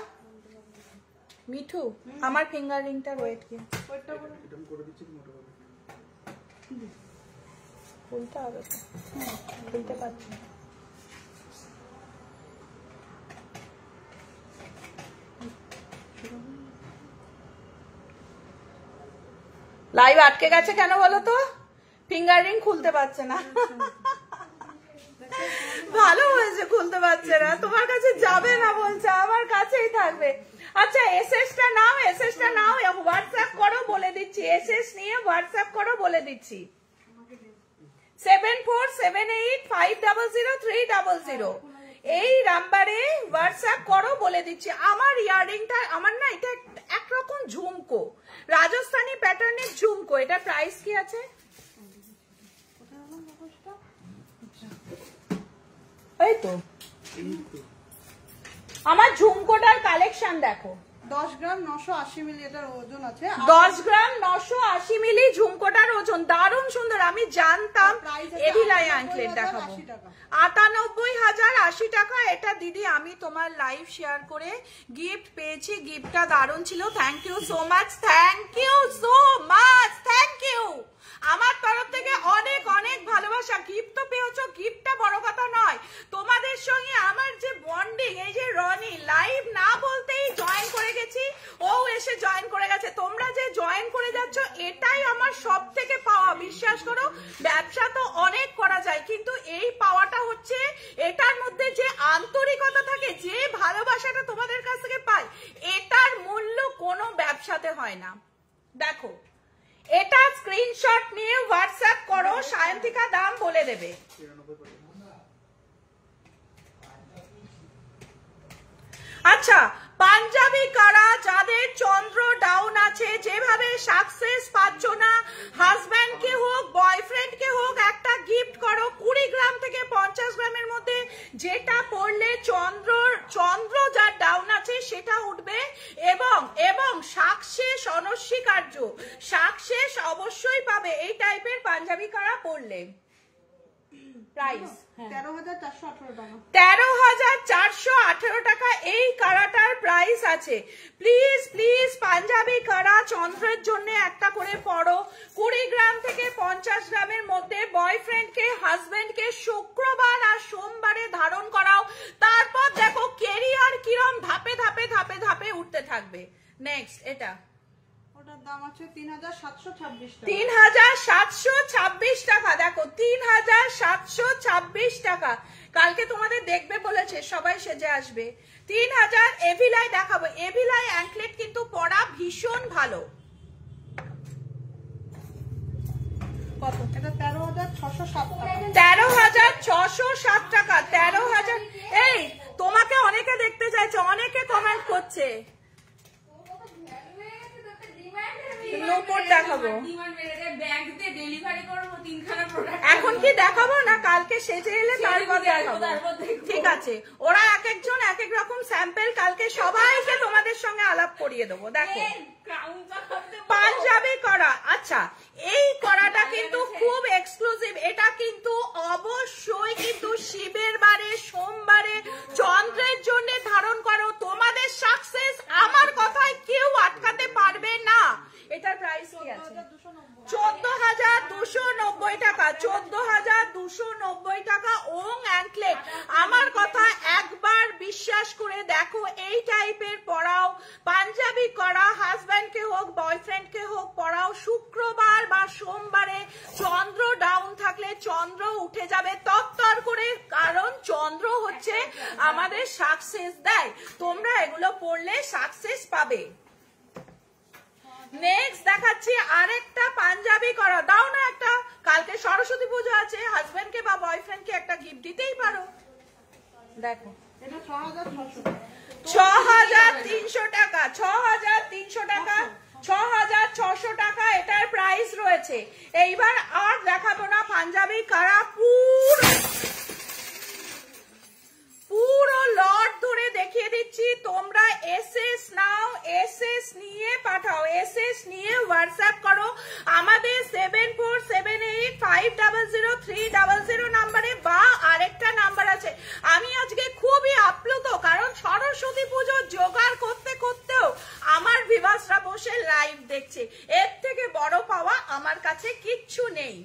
মিঠু আমার ফিঙ্গার রিংটার ওয়েট কি? খুলতে হবে তো, খুলতে পারছি না। লাইভ আটকে গেছে কেন বলো তো? ফিঙ্গার রিং খুলতে পারছে না। ভালো হয়েছে খুলতে পারছে না, তোমার কাছে যাবে না বলছে, আমার কাছেই থাকবে। আচ্ছা এসএসটা নাও, এসএসটা নাও, হোয়াটসঅ্যাপ করো বলে দিচ্ছি, এসএস নিয়ে হোয়াটসঅ্যাপ করো বলে দিচ্ছি। 7478500300 এই নাম্বারে হোয়াটসঅ্যাপ করো বলে দিচ্ছি। আমার ইয়াররিংটা, আমার না এটা একরকম ঝুমকো, রাজস্থানী প্যাটার্নের ঝুমকো। এটা প্রাইস কি আছে? এই তো আমার ঝুমকোটার কালেকশন দেখো। 10 গ্রাম 980 মিলি এটার ওজন আছে। 10 গ্রাম 980 মিলি ঝুমকোটার ওজন, দারুণ সুন্দর। আমি জানতাম এভিলাই অ্যাঙ্কলেট দেখাবো। 98,080 টাকা এটা দিদি। আমি তোমার লাইভ শেয়ার করে গিফট পেয়েছি, গিফটটা দারুণ ছিল। Thank you so much, thank you so much, thank you. আমার তরফ থেকে অনেক অনেক ভালোবাসা। গিফট তো পেয়েছো, গিফটটা বড় কথা নয়, তোমাদের সঙ্গে আমার যে বন্ডিং। এই যে রনি লাইভ না বলতেই জয়েন করে গেছি, ও এসে জয়েন করে গেছে। তোমরা যে জয়েন করে যাচ্ছ এটাই আমার সব থেকে পাওয়া। বিশ্বাস করো, ব্যবসা তো অনেক করা যায়, কিন্তু এই পাওয়াটা হচ্ছে এটার মধ্যে যে আন্তরিকতা থাকে, যে ভালোবাসাটা তোমাদের কাছ থেকে পাই, এটার মূল্য কোনো ব্যবসাতে হয় না। দেখো এটা স্ক্রিনশট নিয়ে হোয়াটসঅ্যাপ করো, সায়ন্তিকা দাম বলে দেবে। আচ্ছা পাঞ্জাবি কারা যাদের চন্দ্র ডাউন আছে, যেভাবে সাকসেস পাচ্ছ না, হাজব্যান্ড কে হোক বয়ফ্রেন্ড কে হোক, একটা গিফট করো 20 গ্রাম থেকে 50 গ্রামের মধ্যে, যেটা পড়লে চন্দ্র যার ডাউন আছে সেটা উঠবে। এবং সাকসেস অনস্বীকার্য, সাকসেস অবশ্যই পাবে এই টাইপের পাঞ্জাবি কারা পড়লে। প্রাইস 13,418 টাকা। 13,418 টাকা এই কারাটার প্রাইস আছে। প্লিজ প্লিজ পাঞ্জাবি কারা চন্দ্রের জন্য একটা করে পড়ো। 20 গ্রাম থেকে 50 গ্রামের মধ্যে বয়ফ্রেন্ডকে হাজবেন্ডকে শুক্রবার আর সোমবারে ধারণ করাও। তারপর দেখো কেরিয়ার কিরম ধাপে ধাপে ধাপে ধাপে উঠতে থাকবে। নেক্সট এটা ওটার দাম আছে 3,726 টাকা। 3,726 টাকা। দেখো 3,726 টাকা। কালকে তোমাদের দেখবে বলেছে, সবাই সেজে আসবে। 3,000 এভিলাই দেখাবো। এভিলাই অ্যাঙ্কলেট কিন্তু পরা ভীষণ ভালো। কত? এটা 13,607 টাকা। 13,607 টাকা। 13,000। এই তোমাকে অনেকে দেখতে চাইছে, অনেকে কমেন্ট করছে। নূপুর দেখাবো এখন কি দেখাবো না, কালকে সেজে এলে তারপর দেখাবো। ঠিক আছে, ওরা এক একজন এক এক রকম স্যাম্পল, কালকে সবাইকে তোমাদের সঙ্গে আলাপ করিয়ে দেবো। দেখো পাঞ্জাবি করা। আচ্ছা এই করাটা কিন্তু খুব এক্সক্লুসিভ। এটা কিন্তু অবশ্যই কিন্তু শিবের বারে সোমবারে চন্দ্রের জন্য ধারণ করো, তোমাদের সাকসেস আমার কথায় কেউ আটকাতে পারবে না। এটার প্রাইস কি আছে? 14,290 টাকা। 14,290 টাকা ওং অ্যাঙ্কলেট। আমার কথা একবার বিশ্বাস করে দেখো, এই টাইপের পরাও, পাঞ্জাবি করা, হাজব্যান্ডকে হোক বয়ফ্রেন্ডকে হোক পরাও। শুক্রবার বা সোমবারে চন্দ্র ডাউন থাকলে চন্দ্র উঠে যাবে তত্তর করে, কারণ চন্দ্র হচ্ছে আমাদের সাকসেস দেয়। তোমরা এগুলো পড়লে সাকসেস পাবে। নেক্সট দেখাচ্ছি আরেকটা পাঞ্জাবি করা। দাও না একটা, কালকে সরস্বতী পুজো আছে, হাজবেন্ডকে বা বয়ফ্রেন্ডকে একটা গিফট দিতেই পারো। দেখো এটা 6,600 টাকা। 6,300 টাকা। 6,300 টাকা। 6,600 টাকা এটার প্রাইস রয়েছে। এইবার আর দেখাবো না পাঞ্জাবি কারা, পুরো লট ধরে দেখিয়ে দিচ্ছি। তোমরা এসএস নাও, এসএস নিয়ে পাঠাও, এসএস নিয়ে হোয়াটসঅ্যাপ করো আমাদের 7478500300 নাম্বারে, বা আরেকটা নাম্বার আছে। আমি আজকে খুবই আপ্লুত, কারণ সরস্বতী পুজো জোগাড় করতে করতেও বসে লাইভ দেখছে, এর থেকে বড় পাওয়া আমার কাছে কিচ্ছু নেই।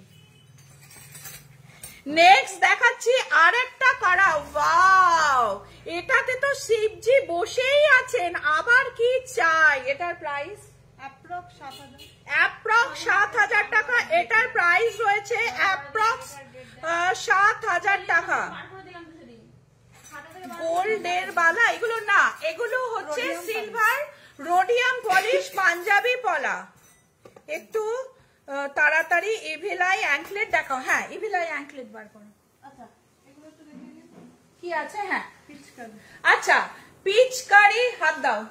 নেক্সট দেখাচ্ছি আরেকটা কারা, ওয়াও, এটাতে তো শিবজি বসেই আছেন, আবার কি চাই। এটার প্রাইস অ্যাপ্রক্স 7,000 টাকা। এটার প্রাইস রয়েছে অ্যাপ্রক্স 7,000 টাকা। গোল্ডের বালা এগুলো না, এগুলো হচ্ছে সিলভার রোডিয়াম পলিশ পাঞ্জাবি পলা। একটু তাড়াতাড়ি ইভিলাই অ্যাঙ্কলেট দেখাও। হ্যাঁ, ইভিলাই অ্যাঙ্কলেট বার করো। কি আছে? হ্যাঁ, আচ্ছা, পিচকারি হাত দাও।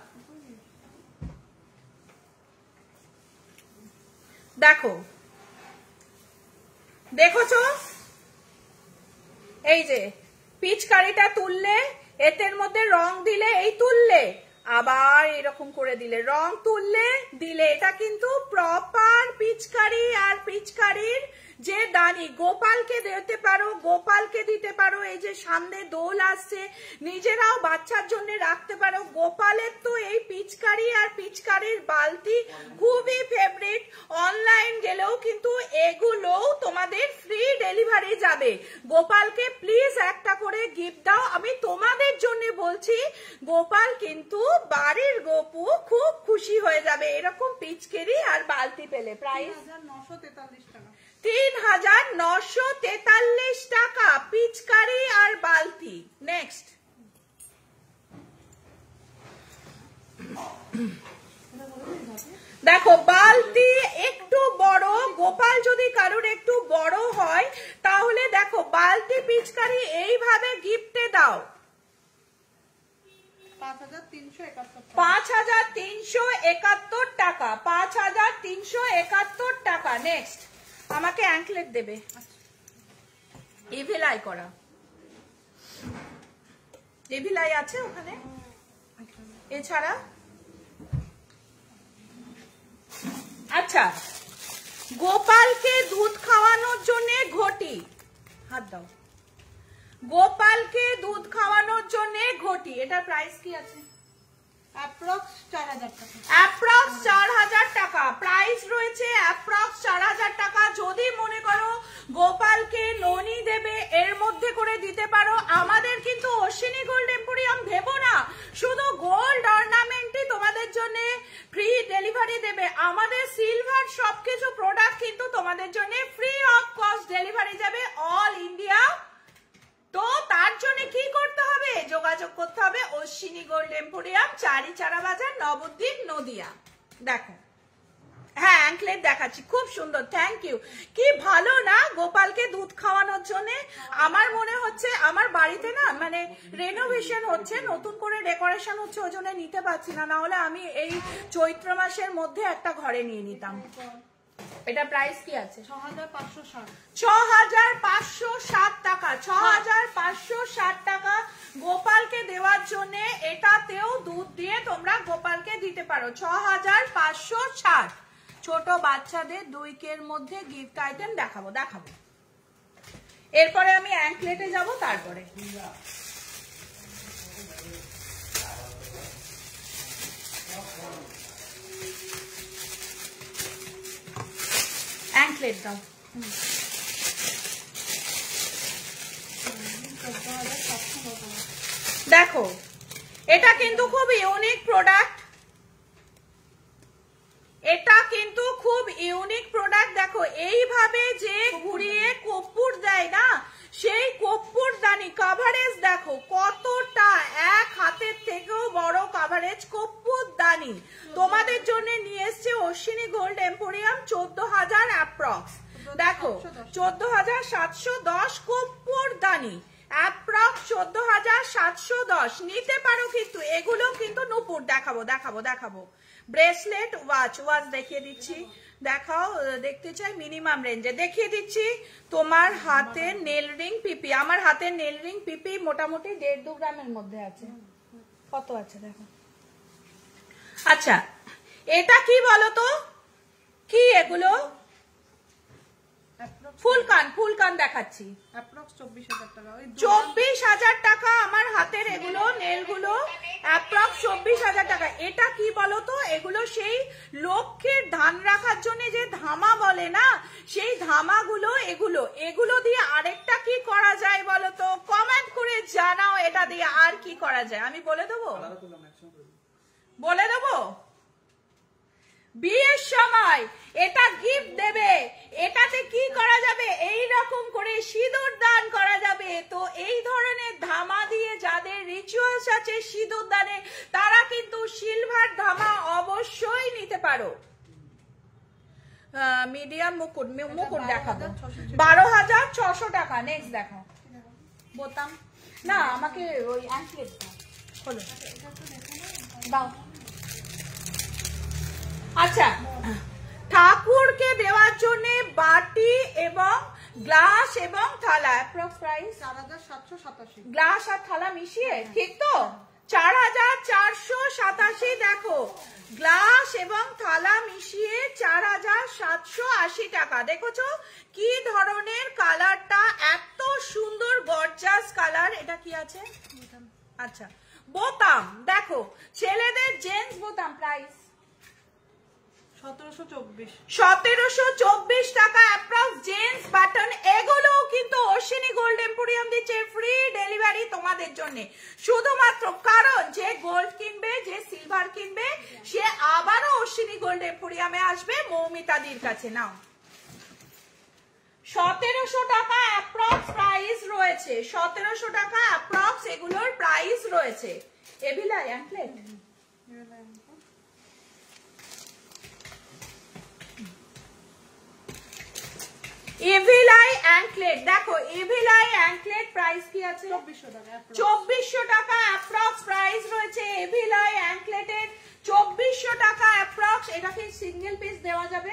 দেখো, দেখোছো, এই যে পিচকারিটা তুললে, এতের মধ্যে রং দিলে, এই তুললে আবার এরকম করে দিলে, রং তুললে দিলে, এটা কিন্তু প্রপার পিচকারি। আর পিচকারির যে দানি, গোপালকে দিতে পারো, গোপালকে দিতে পারো। এই যে সামনে দোল আসছে, নিজেরাও বাচ্চার জন্য রাখতে পারো। গোপালের তো এই পিচকারি আর পিচকারির বালতি খুবই ফেভারিট। অনলাইন গেলেও কিন্তু এগুলোও তোমাদের ফ্রি ডেলিভারি যাবে। গোপালকে প্লিজ একটা করে গিফট দাও, আমি তোমাদের জন্য বলছি। গোপাল কিন্তু বাড়ির গোপু খুব খুশি হয়ে যাবে এরকম পিচকারি আর বালতি পেলে। প্রাইস 3,943 টাকা পিচকারি আর বালতি। নেক্সট দেখো, বালতি একটু বড়, গোপাল যদি কারোর একটু বড় হয় তাহলে দেখো বালতি পিচকারি এইভাবে গিফটে দাও। 5,371 টাকা, 5,371 টাকা। নেক্সট আমাকে অ্যাঙ্কলেট দেবে, ইভিলাই করা। ইভিলাই আছে ওখানে, এছাড়া আচ্ছা, গোপালকে দুধ খাওয়ানোর জন্য ঘটি, হাত দাও। গোপালকে দুধ খাওয়ানোর জন্য ঘটি, এটার প্রাইস কি আছে? অ্যাপ্রক্স 4,000 টাকা। অ্যাপ্রক্স 4,000 টাকা প্রাইস রয়েছে, অ্যাপ্রক্স 4,000 টাকা। যদি মনে করো গোপালকে ননি দেবে, এর মধ্যে করে দিতে পারো। আমাদের কিন্তু অশ্বিনী গোল্ড এম্পোরিয়াম ভেবো না শুধু গোল্ড অর্নামেন্টই তোমাদের জন্য ফ্রি ডেলিভারি দেবে। আমাদের সিলভার সবকিছু প্রোডাক্ট কিন্তু তোমাদের জন্য ফ্রি অফ কস্ট ডেলিভারি যাবে অল ইন্ডিয়া। তো তার জন্য কি করতে হবে? যোগাযোগ করতে হবে অশ্বিনী গোল্ড এম্পোরিয়াম, চারিচারা বাজার, নবদ্বীপ, নদিয়া। দেখো, হ্যাঁ অ্যাঙ্কলেট দেখাচ্ছি, খুব সুন্দর, থ্যাংক ইউ। কি ভালো না গোপালকে দুধ খাওয়ানোর জন্য। আমার মনে হচ্ছে আমার বাড়িতে না মানে রেনোভেশন হচ্ছে, নতুন করে ডেকোরেশন হচ্ছে, ওই জন্য নিতে পারছি না, না হলে আমি এই চৈত্র মাসের মধ্যে একটা ঘরে নিয়ে নিতাম। এটা প্রাইস কি আছে? 6,560 টাকা, 6,560 টাকা গোপালকে দেওয়ার জন্য। এটাতেও দুধ দিয়ে তোমরা গোপালকে দিতে পারো। 6,560। ছোট বাচ্চাদের 2 কের মধ্যে গিফট আইটেম দেখাবো। এরপরে আমি অ্যাঙ্কলেটে যাব, তারপরে অ্যাঙ্কলেট দাও। দেখো, এটা কিন্তু খুব ইউনিক প্রোডাক্ট, এটা কিন্তু খুব ইউনিক প্রোডাক্ট। দেখো এইভাবে যে ঘুরিয়ে কর্পূর দেয় না, সেই কর্পূর দানি কভারেজ দেখো কতটা, এক হাতের থেকেও বড় কভারেজ কর্পূর দানি তোমাদের জন্য নিয়ে এসছে অশ্বিনী গোল্ড এম্পোরিয়াম। 14,000 অ্যাপ্রক্স। দেখো 14,710 কর্পূর দানি, অ্যাপ্রক্স 14,710 নিতে পারো। কিন্তু এগুলো কিন্তু নূপুর। দেখাবো ব্রেসলেট, ওয়াচ দেখিয়ে দিচ্ছি, দেখাও, দেখতে চাই মিনিমাম রেঞ্জে দেখিয়ে দিচ্ছি। তোমার হাতের নেল রিং পিপি, আমার হাতের নেল রিং পিপি মোটামুটি 1.5-2 গ্রামের মধ্যে আছে। কত আছে দেখো। আচ্ছা, এটা কি বলতো, কি এগুলো? ফুল কান দেখাচ্ছি, 24,000 টাকা আমার হাতের এগুলো নেলগুলো অ্যাপ্রক্স 24,000 টাকা। এটা কি বলতো, এগুলো সেই লক্ষ্যের ধান রাখার জন্য যে ধামা বলে না, সেই ধামাগুলো এগুলো। এগুলো দিয়ে আরেকটা কি করা যায় বলতো, কমেন্ট করে জানাও এটা দিয়ে আর কি করা যায়। আমি বলে দেবো, বলে দেবো। বিয়ের সময় এটা গিফট দেবে, এটাতে কি করা যাবে, এই রকম করে সিঁদুর দান করা যাবে। তো এই ধরনের ধামা দিয়ে যাদের রিচুয়ালস আছে সিঁদুর দানে, তারা কিন্তু সিলভার ধামা অবশ্যই নিতে পারো। মিডিয়াম মুকুট, মুকুট দেখাবো 12,600 টাকা। নেক্সট দেখো বোতাম, না আমাকে ওই অ্যাঙ্কলেট হলো দাও। আচ্ছা, ঠাকুরকে দেওয়ার জন্য বাটি এবং গ্লাস এবং থালা, অ্যাপ্রক্স প্রাইস 4,787। গ্লাস আর থালা মিশিয়ে, ঠিক তো? 4,487। দেখো গ্লাস এবং থালা মিশিয়ে 4,780 টাকা। দেখেছো কি ধরনের কালারটা, এত সুন্দর গর্জাস কালার। এটা কি আছে? আচ্ছা, বোতাম দেখো, ছেলেদের জেন্টস বোতাম প্রাইস 1724 টাকা অ্যাপ্রক্স জেন্টস বাটন। এগুলো কিন্তু অশ্বিনী গোল্ড এম্পোরিয়াম দিচ্ছে ফ্রি ডেলিভারি তোমাদের জন্য, শুধুমাত্র কারণ যে গোল্ড কিনবে, যে সিলভার কিনবে, সে আবারও অশ্বিনী গোল্ড এম্পোরিয়ামে আসবে মৌমিতাদির কাছে। নাও 1700 টাকা অ্যাপ্রক্স প্রাইস রয়েছে, 1700 টাকা অ্যাপ্রক্স এগুলোর প্রাইস রয়েছে। এভিলা অ্যাঙ্কলেট, এভিলাই অ্যাঙ্কলেট দেখো, এভিলাই অ্যাঙ্কলেট প্রাইস কি আছে? 2400 টাকা অ্যাপ্রক্স প্রাইস রয়েছে এভিলাই অ্যাঙ্কলেটের, 2400 টাকা অ্যাপ্রক্স। এটা কি সিঙ্গেল পিস দেওয়া যাবে?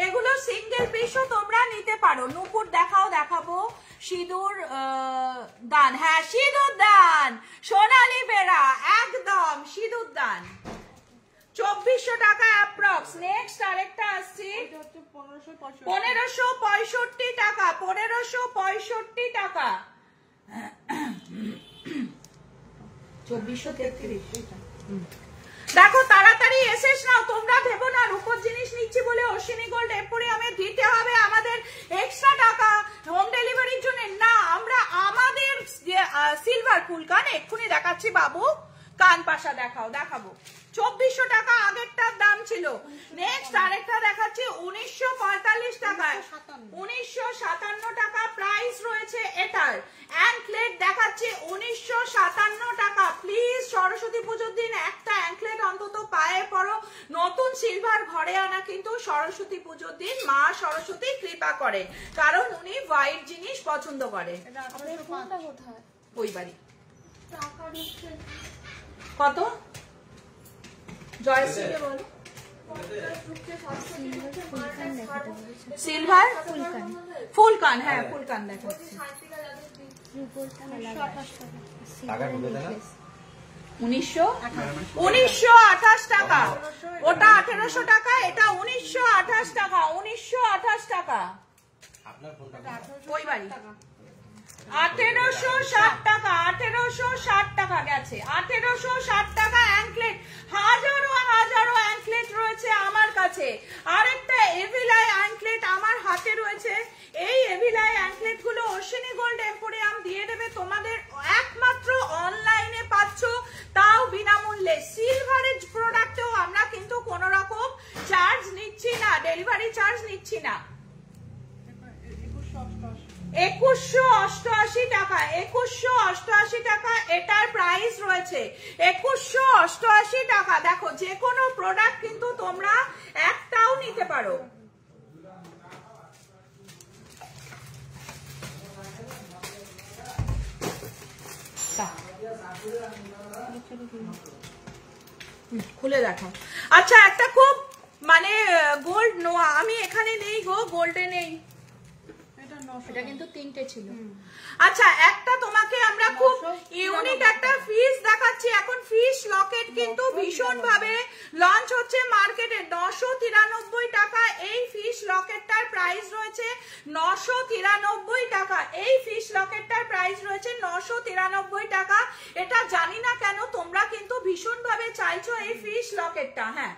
এগুলো সিঙ্গেল পিসও তোমরা নিতে পারো। নুপুর দেখাও, দেখাবো সিঁদুর দান, হ্যাঁ সিঁদুর দান, সোনালী বেড়া, একদম সিঁদুর দান 2400 টাকা অ্যাপ্রক্স। নেক্সট আরেকটা আসছে 1565 টাকা, 1565 টাকা, 2433। দেখো তাড়াতাড়ি এসেস নাও, তোমরা ভেবো না রূপোর জিনিস নিচ্ছি বলে অশ্বিনী গোল্ড এম্পোরিয়ামে দিতে হবে আমাদের এক্সট্রা টাকা হোম ডেলিভারির জন্য। না, আমরা আমাদের সিলভার ফুল কান এক্ষুনি দেখাচ্ছি বাবু, কান পাশা দেখাও, দেখাবো 2400 টাকা আগেরটার দাম ছিল। নেক্সট আরেকটা দেখাচ্ছি 1945 টাকা, 1957 টাকা প্রাইস রয়েছে এটার। অ্যাঙ্কলেট দেখাচ্ছি 1957 টাকা। প্লিজ সরস্বতী পুজোর দিন একটা অ্যাঙ্কলেট অন্তত পায়ে পড়ো। নতুন সিলভার ঘরে আনা কিন্তু সরস্বতী পুজোর দিন মা সরস্বতী কৃপা করে, কারণ উনি হোয়াইট জিনিস পছন্দ করে। ওই বাড়ি কত জয়শ্রীকে বলো, সিলভার ফুলকান, হ্যাঁ ফুলকান দেখাচ্ছি 1928 টাকা, ওটা 1800 টাকা, এটা 1928 টাকা, 1928 টাকা। ওই বাড়ি 1860 টাকা, 1860 টাকা গেছে, 1860 টাকা অ্যাঙ্কলেট। হাজারো হাজারো অ্যাঙ্কলেট রয়েছে আমার কাছে। আরেকটা এভিলাই অ্যাঙ্কলেট আমার হাতে রয়েছে। এই এভিলাই অ্যাঙ্কলেট গুলো অশ্বিনী গোল্ড এম্পোরিয়াম দিয়ে দেবে তোমাদের, একমাত্র অনলাইনে পাচ্ছ, তাও বিনামূল্যে। সিলভারের প্রোডাক্টেও আমরা কিন্তু কোনো রকম চার্জ নিচ্ছি না, ডেলিভারি চার্জ নিচ্ছি না। 2188 টাকা, 2188 টাকা এটার প্রাইস রয়েছে, 2188 টাকা। দেখো যে কোনো প্রোডাক্ট কিন্তু তোমরা একটাও নিতে পারো। খুলে দেখো। আচ্ছা একটা খুব মানে গোল্ড নোয়া, আমি এখানে নেই গো, গোল্ডে নেই, এটা কিন্তু তিনটে ছিল। আচ্ছা একটা তোমাকে আমরা খুব ইউনিক একটা ফিশ দেখাচ্ছি। এখন ফিশ লকেট কিন্তু ভীষণ ভাবে লঞ্চ হচ্ছে মার্কেটে, 993 টাকা এই ফিশ লকেটটার প্রাইস রয়েছে, 993 টাকা এই ফিশ লকেটটার প্রাইস রয়েছে 993 টাকা। এটা জানি না কেন তোমরা কিন্তু ভীষণ ভাবে চাইছো এই ফিশ লকেটটা। হ্যাঁ,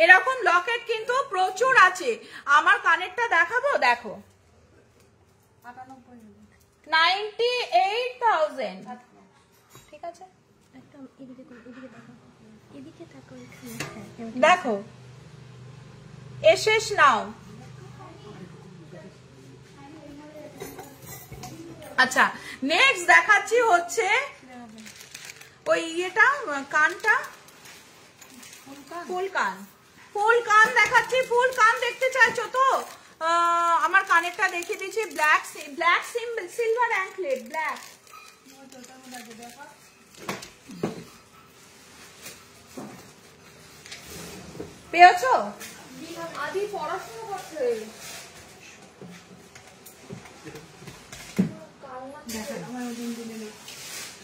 এরকম লকেট কিন্তু প্রচুর আছে। আমার কানেরটা দেখাবো, দেখো 98,000। ঠিক আছে, দেখো এসেস নাও। আচ্ছা, নেক্সট দেখাচ্ছি হচ্ছে ওই ইয়েটা, কানটা, ফুল কান। ফুল কান দেখাচ্ছি। ফুল কান দেখতে চাইছো তো? আমার কানেরটা দেখিয়ে দিচ্ছি। Black silver anklet, black. পেয়েছো? আদি পড়াশোনা করছে।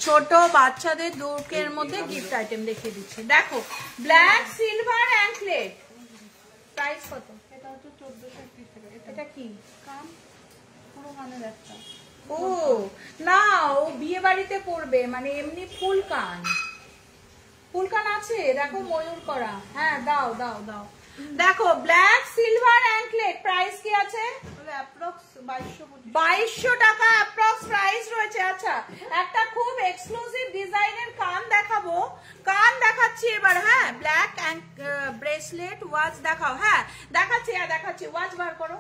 ছোট বাচ্চাদের দুকের মধ্যে গিফট আইটেম দেখিয়ে দিচ্ছি। দেখো ব্ল্যাক সিলভার অ্যাঙ্কলেট, প্রাইস কত? এটা হচ্ছে 1430 টাকা। এটা কি কান, পুরো কানের একটা। ও না, ও বিয়ে বাড়িতে পরবে, মানে এমনি ফুল কান। ফুল কান আছে, দেখো ময়ূর করা। হ্যাঁ দাও দাও দাও। দেখো ব্ল্যাক সিলভার অ্যাঙ্কলেট, প্রাইস কি আছে? অ্যাপ্রক্স 2200 টাকা অ্যাপ্রক্স প্রাইস রয়েছে। আচ্ছা, একটা খুব এক্সক্লুসিভ ডিজাইনের কান দেখাবো। কান দেখাচ্ছি এবার। হ্যাঁ, ব্ল্যাক ব্রেসলেট, ওয়াচ দেখাও। হ্যাঁ দেখাচ্ছি, দেখাচ্ছি। ওয়াচ বার করো।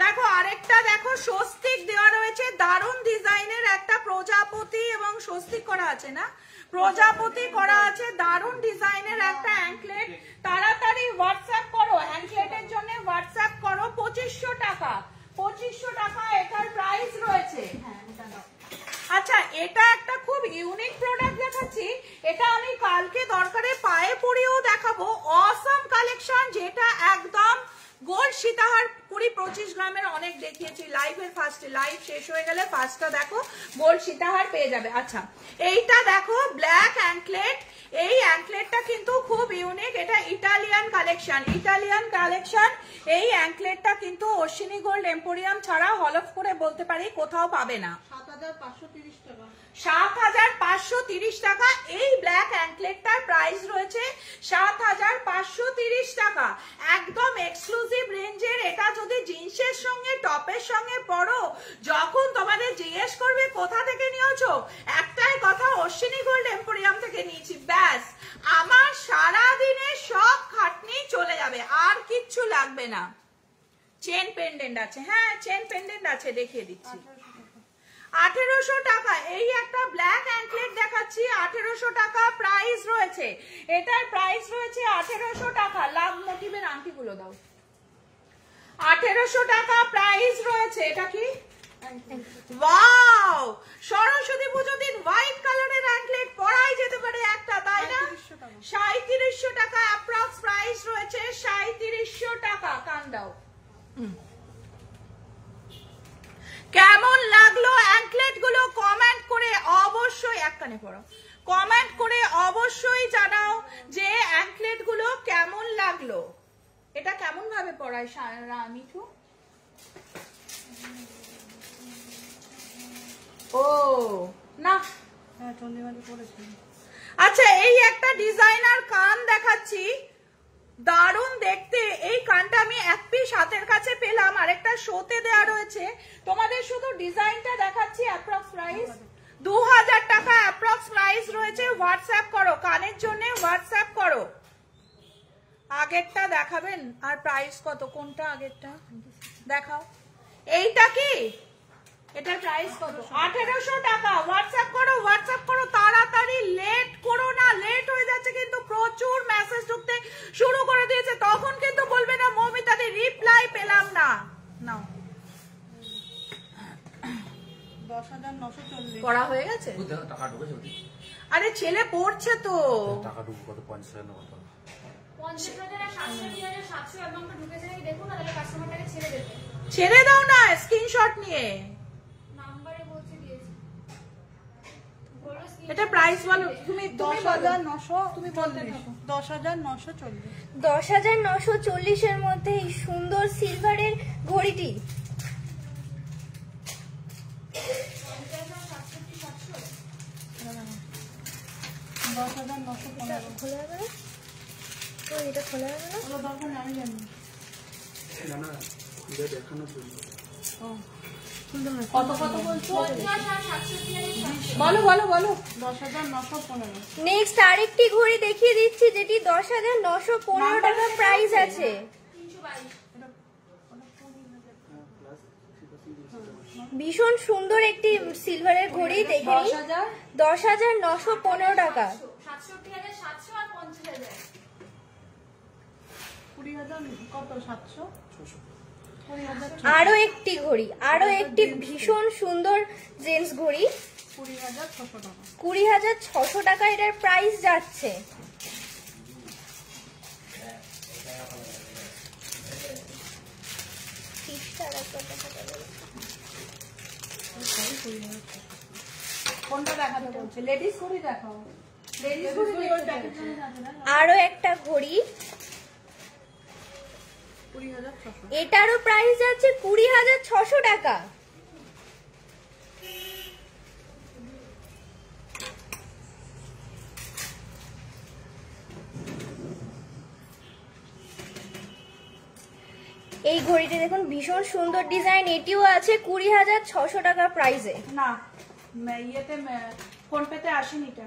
দেখো আরেকটা, দেখো স্বস্তিক দেওয়া রয়েছে, দারুণ ডিজাইনের একটা প্রজাপতি এবং স্বস্তিক করা আছে না, প্রজাপতি করা আছে, দারুণ ডিজাইনের একটা অ্যাঙ্কলেট। তাড়াতাড়ি হোয়াটসঅ্যাপ করো, অ্যাঙ্কলেটের জন্য হোয়াটসঅ্যাপ করো। 2500 টাকা, 2500 টাকা এটার প্রাইস রয়েছে। আচ্ছা, এটা একটা খুব ইউনিক প্রোডাক্ট দেখাচ্ছি। এটা আমি কালকে দরকারে পায়ে পরিয়েও দেখাবো। অসাম কালেকশন, যেটা একদম গোল্ড সীতাহার 20-25 গ্রামের অনেক দেখিয়েছি লাইভের ফার্স্টে। লাইভ শেষ হয়ে গেলে ফার্স্টটা দেখো, গোল্ড সীতাহার পেয়ে যাবে। আচ্ছা, এইটা দেখো ব্ল্যাক অ্যাঙ্কলেট। এই অ্যাঙ্কলেটটা কিন্তু খুব ইউনিক, এটা ইটালিয়ান কালেকশন, ইটালিয়ান কালেকশন। এই অ্যাঙ্কলেটটা কিন্তু অশ্বিনী গোল্ড এম্পোরিয়াম ছাড়া হলফ করে বলতে পারি কোথাও পাবে না। 7530 টাকা, 7530 টাকা। এই ব্ল্যাক অ্যাঙ্কলেটটার প্রাইস রয়েছে 7530 টাকা, একদম এক্সক্লুসিভ রেঞ্জের। এটা যদি জিন্সের সঙ্গে টপের সঙ্গে পরো, যখন তোমাদের জিজ্ঞেস করবে কোথা থেকে নিয়েছো, একটাই কথা, অশ্বিনী গোল্ড এম্পোরিয়াম থেকে নিয়েছি, ব্যাস। আমার সারা দিনের সব খাটনি চলে যাবে, আর কিচ্ছু লাগবে না। চেন পেন্ডেন্ট আছে, হ্যাঁ চেন পেন্ডেন্ট আছে, দেখিয়ে দিচ্ছি। 1800 টাকা। এই একটা ব্ল্যাক অ্যাঙ্কলেট দেখাচ্ছি, 1800 টাকা প্রাইস রয়েছে। এটার প্রাইস রয়েছে 1800 টাকা। লাভ মোটিভের আংটিগুলো দাও। 1800 টাকা প্রাইস রয়েছে। এটা কি? ওয়াও, সরস্বতী পুজো দিন হোয়াইট কালারের অ্যাঙ্কলেট পরাই যেতে পারে একটা, তাই না? 3700 টাকা অ্যাপ্রক্স প্রাইস রয়েছে, 3700 টাকা। কান দাও। কেমন লাগলো অ্যাঙ্কলেট গুলো কমেন্ট করে অবশ্যই, এক কানে পড়ো, কমেন্ট করে অবশ্যই জানাও যে অ্যাঙ্কলেট গুলো কেমন লাগলো। এটা কেমন ভাবে পড়ায় মিঠু? ও না, আচ্ছা, এই একটা ডিজাইনার কান দেখাচ্ছি, দারুণ দেখতে। এই কানটা আমি এক পিস হাতের কাছে পেলাম, আরেকটা শোতে দেওয়া রয়েছে। তোমাদের শুধু ডিজাইনটা দেখাচ্ছি। অ্যাপ্রক্স প্রাইস 2000 টাকা অ্যাপ্রক্স প্রাইস রয়েছে। হোয়াটসঅ্যাপ করো, কানের জন্য হোয়াটসঅ্যাপ করো। আগেরটা দেখাবেন? আর প্রাইস কত? কোনটা আগেরটা দেখাও। এইটা কি? এটার প্রাইস কত? 1800 টাকা। হোয়াটসঅ্যাপ করো, হোয়াটসঅ্যাপ করো তাড়াতাড়ি, লেট করো না, লেট হয়ে যাচ্ছে কিন্তু। প্রচুর মেসেজ ঢুকতে শুরু করে দিয়েছে, তখন কিন্তু বলবে না মৌমিতাদি রিপ্লাই পেলাম না। নাও, 10940 পড়া হয়ে গেছে। টাকা ঢুকেছে? আরে ছেলে পড়ছে তো। টাকা ঢুকে কত? 50,000 না কত? 50,700 অ্যামাউন্ট ঢুকেছে নাকি দেখুন না, তাহলে কাস্টমারটাকে ছেড়ে দেবে। ছেড়ে দাও না, স্ক্রিনশট নিয়ে। নাম্বারে বলছে দিয়েছি। এটা প্রাইস বলো তুমি। 10,940, তুমি বলতে থাকো। 10,940। 10,940 এর মধ্যে এই সুন্দর সিলভারের ঘড়িটি। 10,915 খোলা যাবে না? তো এটা খোলা যাবে না? ওগুলো দরকার নেই, আমি জানি না না এটা দেখানোর জন্য কত কত বলছো? বলো বলো বলো 10,915। নেক্সট আরেকটি ঘড়ি দেখিয়ে দিচ্ছি যেটি 10,915 টাকা প্রাইস আছে। ভীষণ সুন্দর একটি সিলভারের ঘড়ি দেখে নিন। 10,915 টাকা। 20,000 কত 700? আরো একটি ঘড়ি, আরো একটি ভীষণ সুন্দর জেন্টস ঘড়ি 20,600 টাকা। 20,600 টাকা এটার প্রাইস যাচ্ছে। কোনটা দেখাতে বলছে? লেডিস ঘড়ি দেখাও। লেডিস ঘড়ি ওই প্যাকেট আছে না? আরো একটা ঘড়ি, 20,600। এটারও প্রাইস যাচ্ছে 20,600 টাকা। এই ঘড়িটি দেখুন ভীষণ সুন্দর ডিজাইন, এটিও আছে 20,600 টাকা প্রাইসে। না ইয়েতে ফোন পেতে আসেনি এটা।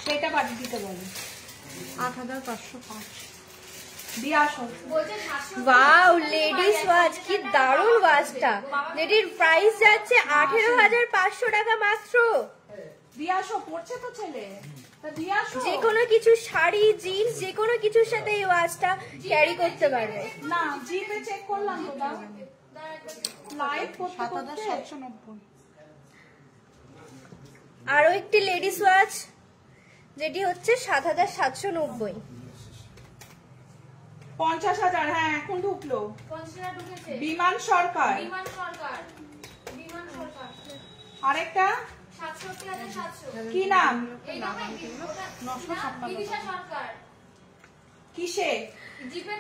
সেটা পাঠিয়ে দিতে বলো। 8,505 দিয়ে আসো। ওয়াও, লেডিস ওয়াচ, কি দারুণ ওয়াচটা, যেটির প্রাইস যাচ্ছে 18,500 টাকা মাত্র। দিয়ে আসো, পড়ছে তো ছেলে, তা দিয়ে আসো। যে কোনো কিছু শাড়ি, জিন্স, যে কোনো কিছুর সাথে এই ওয়াচটা ক্যারি করতে পারবে। না জিপে চেক করলাম তো, দাও লাইভ 7,790। আরো একটি লেডিস ওয়াচ যেটি হচ্ছে 7,790। 50,000, হ্যাঁ এখন ঢুকলো। বিমান সরকার। আরেকটা কি নাম? কিসে?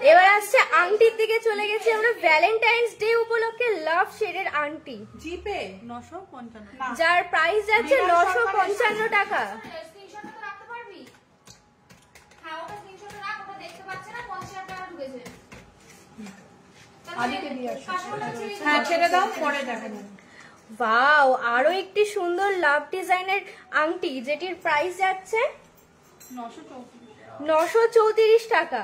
এবার আসছে আংটির দিকে চলে গেছি আমরা। ভ্যালেন্টাইন্স ডে উপলক্ষে লাভ শেডের আংটি, জিপে 955। না, যার প্রাইস যাচ্ছে 955 টাকা। আদিকে দিয়ে আসো। হ্যাঁ ছেড়ে দাও, পরে দেখেন। ওয়াও, আরো একটি সুন্দর লাভ ডিজাইনের আংটি যেটির প্রাইস যাচ্ছে 934 টাকা।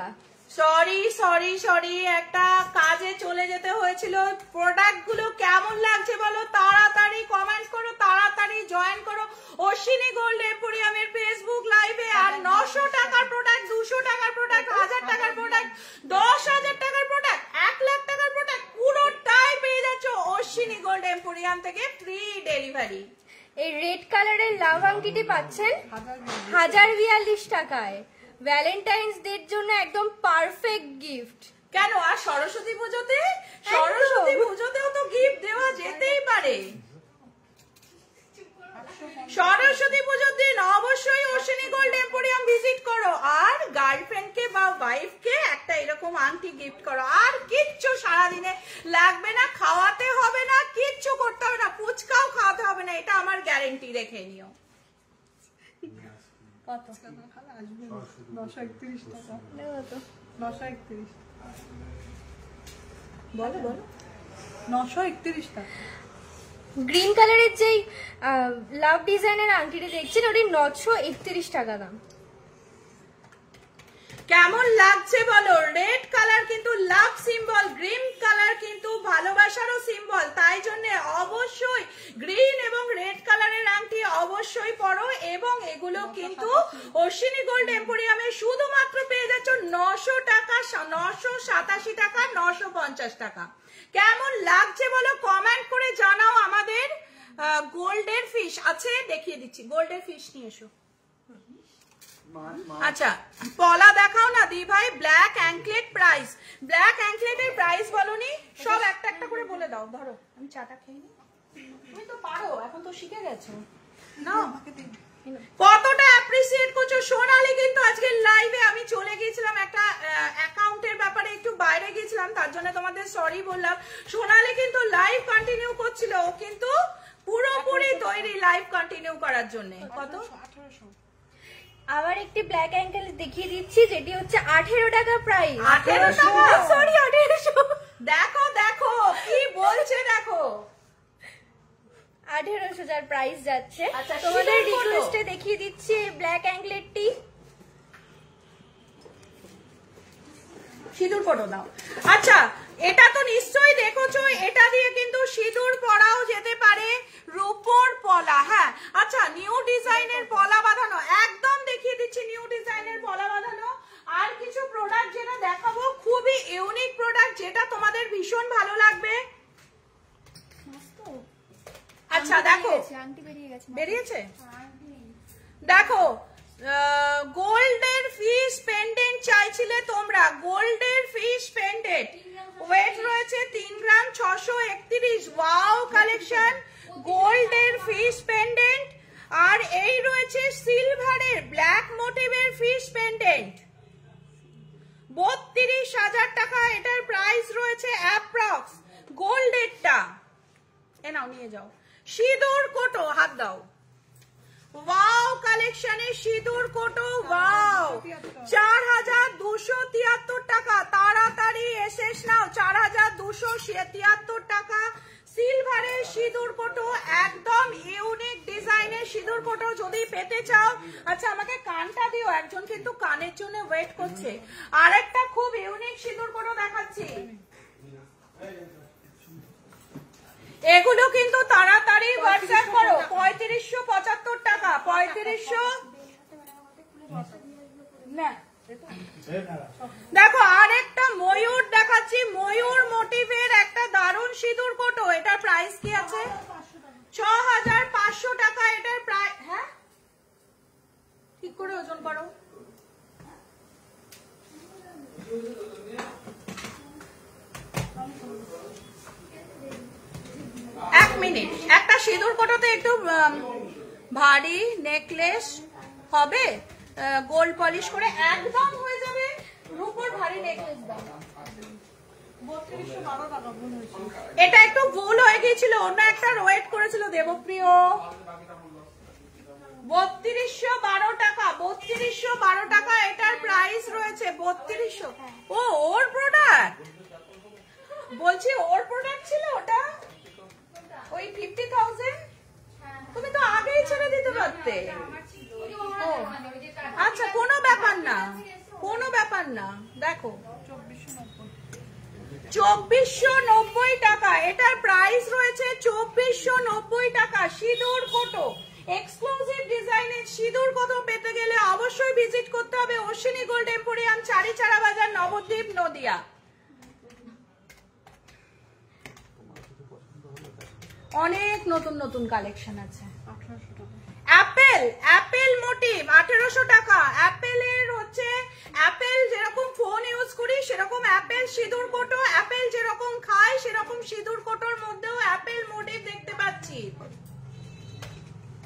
সরি, একটা কাজে চলে যেতে হয়েছিল। প্রোডাক্ট গুলো কেমন লাগছে বলো, তাড়াতাড়ি কমেন্ট করো, তাড়াতাড়ি জয়েন করো অশ্বিনী গোল্ড এম্পোরিয়ামের ফেসবুক লাইভে। আর 900 টাকার প্রোডাক্ট, 200 টাকার প্রোডাক্ট, 1000 টাকার প্রোডাক্ট, 10,000 টাকার প্রোডাক্ট, 1 লাখ টাকার প্রোডাক্ট, পুরোটাই পেয়ে যাচ্ছ অশ্বিনী গোল্ড এম্পোরিয়াম থেকে ফ্রি ডেলিভারি। এই রেড কালারের লাভ আংটিটি পাচ্ছেন 1,042 টাকায়। ভ্যালেন্টাইন্স ডের জন্য একদম পারফেক্ট গিফট। কেন, আর সরস্বতী পুজোতেও তো গিফট দেওয়া যেতেই পারে। সরস্বতী পুজোর দিন অবশ্যই অশ্বিনী গোল্ড এম্পোরিয়াম ভিজিট করো, আর গার্লফ্রেন্ডকে বা ওয়াইফকে একটা এরকম আংটি গিফট করো। আর কিচ্ছু সারাদিনে লাগবে না, খাওয়াতে হবে না, কিচ্ছু করতে হবে না, ফুচকাও খাওয়াতে হবে না, এটা আমার গ্যারেন্টি, রেখে নিও। কত? আসবে 931 টাকা। 931 বলো 931 টাকা। গ্রিন কালারের যেই লাভ ডিজাইনের আংটিটি দেখছেন ওটি 931 টাকা দাম। কেমন লাগছে বলো? রেড কালার কিন্তু লাভ সিম্বল, গ্রিন কালার কিন্তু ভালোবাসারও সিম্বল, তাই জন্য অবশ্যই গ্রিন এবং রেড কালারের আংটি অবশ্যই পরো। এবং এগুলো কিন্তু অশ্বিনী গোল্ড এম্পোরিয়ামে শুধুমাত্র পেয়ে যাচ্ছ 900 টাকা, 987 টাকা, 950 টাকা। কেমন লাগছে বলো, কমেন্ট করে জানাও। আমাদের গোল্ডের ফিশ আছে, দেখিয়ে দিচ্ছি, গোল্ডের ফিশ নিয়ে এসো। আচ্ছা পলা দেখাও না দি ভাই। ব্ল্যাক অ্যাঙ্কলেট প্রাইস, ব্ল্যাক অ্যাঙ্কলেটের প্রাইস বলনি, সব একটা একটা করে বলে দাও। ধরো আমি চাটা খেয়ে নিই, তুমি তো পারো, এখন তো শিখে গেছো। না কতটা অ্যাপ্রিসিয়েট করছো সোনালি। কিন্তু আজকে লাইভে আমি চলে গিয়েছিলাম একটা অ্যাকাউন্টের ব্যাপারে, একটু বাইরে গিয়েছিলাম, তার জন্য তোমাদের সরি বললাম। সোনালি কিন্তু লাইভ কন্টিনিউ করছিল, ও কিন্তু পুরোপুরি তৈরি লাইভ কন্টিনিউ করার জন্য। কত? 1800। আবার একটি ব্ল্যাক অ্যাঙ্কেল দেখিয়ে দিচ্ছি, যেটি হচ্ছে 18 টাকা প্রাইস। 18 টাকা? সরি 1800। দেখো দেখো কি বলছে, দেখো 1800 যার প্রাইস যাচ্ছে। আচ্ছা, তোমাদের সিঁদুর কত? রিকোয়েস্টে দেখিয়ে দিচ্ছি ব্ল্যাক অ্যাঙ্কলেটটি। সিঁদুর পরো দাও। আচ্ছা, এটা তো নিশ্চয়ই দেখেছো, এটা দিয়ে কিন্তু সিঁদুর পরাও যেতে পারে, রূপোর পলা। হ্যাঁ, আচ্ছা, নিউ ডিজাইনের পলা বাঁধানো একদম দেখিয়ে দিচ্ছি, নিউ ডিজাইনের পলা বাঁধানো। আর কিছু প্রোডাক্ট যেটা দেখাবো, খুবই ইউনিক প্রোডাক্ট, যেটা তোমাদের ভীষণ ভালো লাগবে। আচ্ছা দেখো, বেরিয়েছে, দেখো গোল্ডের ফিশ পেন্ডেন্ট চাইছিলে তোমরা, গোল্ডের ফিশ পেন্ডেন্ট, ওয়েট রয়েছে 3 গ্রাম 631। ওয়াও কালেকশন, গোল্ডের ফিশ পেন্ডেন্ট। আর এই রয়েছে সিলভারের ব্ল্যাক মোটিভের ফিশ পেন্ডেন্ট, 32,000 টাকা এটার প্রাইস রয়েছে অ্যাপ্রক্স। গোল্ডেরটা এ নাও, নিয়ে যাও। সিঁদুর কোটো, হাত দাও। ওয়াও কালেকশনের সিঁদুর কোটো, ওয়াও 4273 টাকা। তাড়াতাড়ি এসেস নাও, 4273 টাকা। সিলভারের সিঁদুর কোটো, একদম ইউনিক ডিজাইনের সিঁদুর কোটো যদি পেতে চাও। আচ্ছা, আমাকে কানটা দিও, একজন কিন্তু কানের জন্য ওয়েট করছে। আরেকটা খুব ইউনিক সিঁদুর কোটো দেখাচ্ছি, এগুলো কিন্তু তাড়াতাড়ি হোয়াটসঅ্যাপ করো। 3575 টাকা, 3500। না দেখো, আরেকটা ময়ূর দেখাচ্ছি, ময়ূর মোটিভের একটা দারুণ সিঁদুর কোটো, এটার প্রাইস কি আছে? 6500 টাকা এটার প্রাইস। হ্যাঁ, ঠিক করে ওজন করো। এক মিনিট, একটা সিঁদুর কোটোতে একটু ভারী নেকলেস হবে, গোল্ড পলিশ করে একদম হয়ে যাবে। রূপোর ভারী নেকলেস দাও। 3212 টাকা ভুল হয়েছে। এটা একটু ভুল হয়ে গিয়েছিল, অন্য একটা ওয়েট করেছিল দেবপ্রিয়। 3212 টাকা, 3212 টাকা এটার প্রাইস রয়েছে। 3200। ও, ওর প্রোডাক্ট বলছি, ওর প্রোডাক্ট ছিল ওটা, ওই 50,000। তুমি তো আগেই ছেড়ে দিতে পারতে। ও আচ্ছা, কোনো ব্যাপার না, কোনো ব্যাপার না। দেখো 2490 টাকা এটার প্রাইস রয়েছে, 2490 টাকা। সিঁদুর কোটো, এক্সক্লুসিভ ডিজাইনের সিঁদুর কোটো পেতে গেলে অবশ্যই ভিজিট করতে হবে অশ্বিনী গোল্ড এম্পোরিয়াম, চারিচারা বাজার, নবদ্বীপ, নদিয়া। অনেক নতুন নতুন কালেকশন আছে। 1800 টাকা। অ্যাপেল মোটিভ 1800 টাকা। অ্যাপেলের হচ্ছে, অ্যাপেল যেরকম ফোন ইউজ করি সেরকম অ্যাপেল সিঁদুর কোটো, অ্যাপেল যেরকম খাই সেরকম সিঁদুর কোটোর মধ্যেও অ্যাপেল মোটিভ দেখতে পাচ্ছি।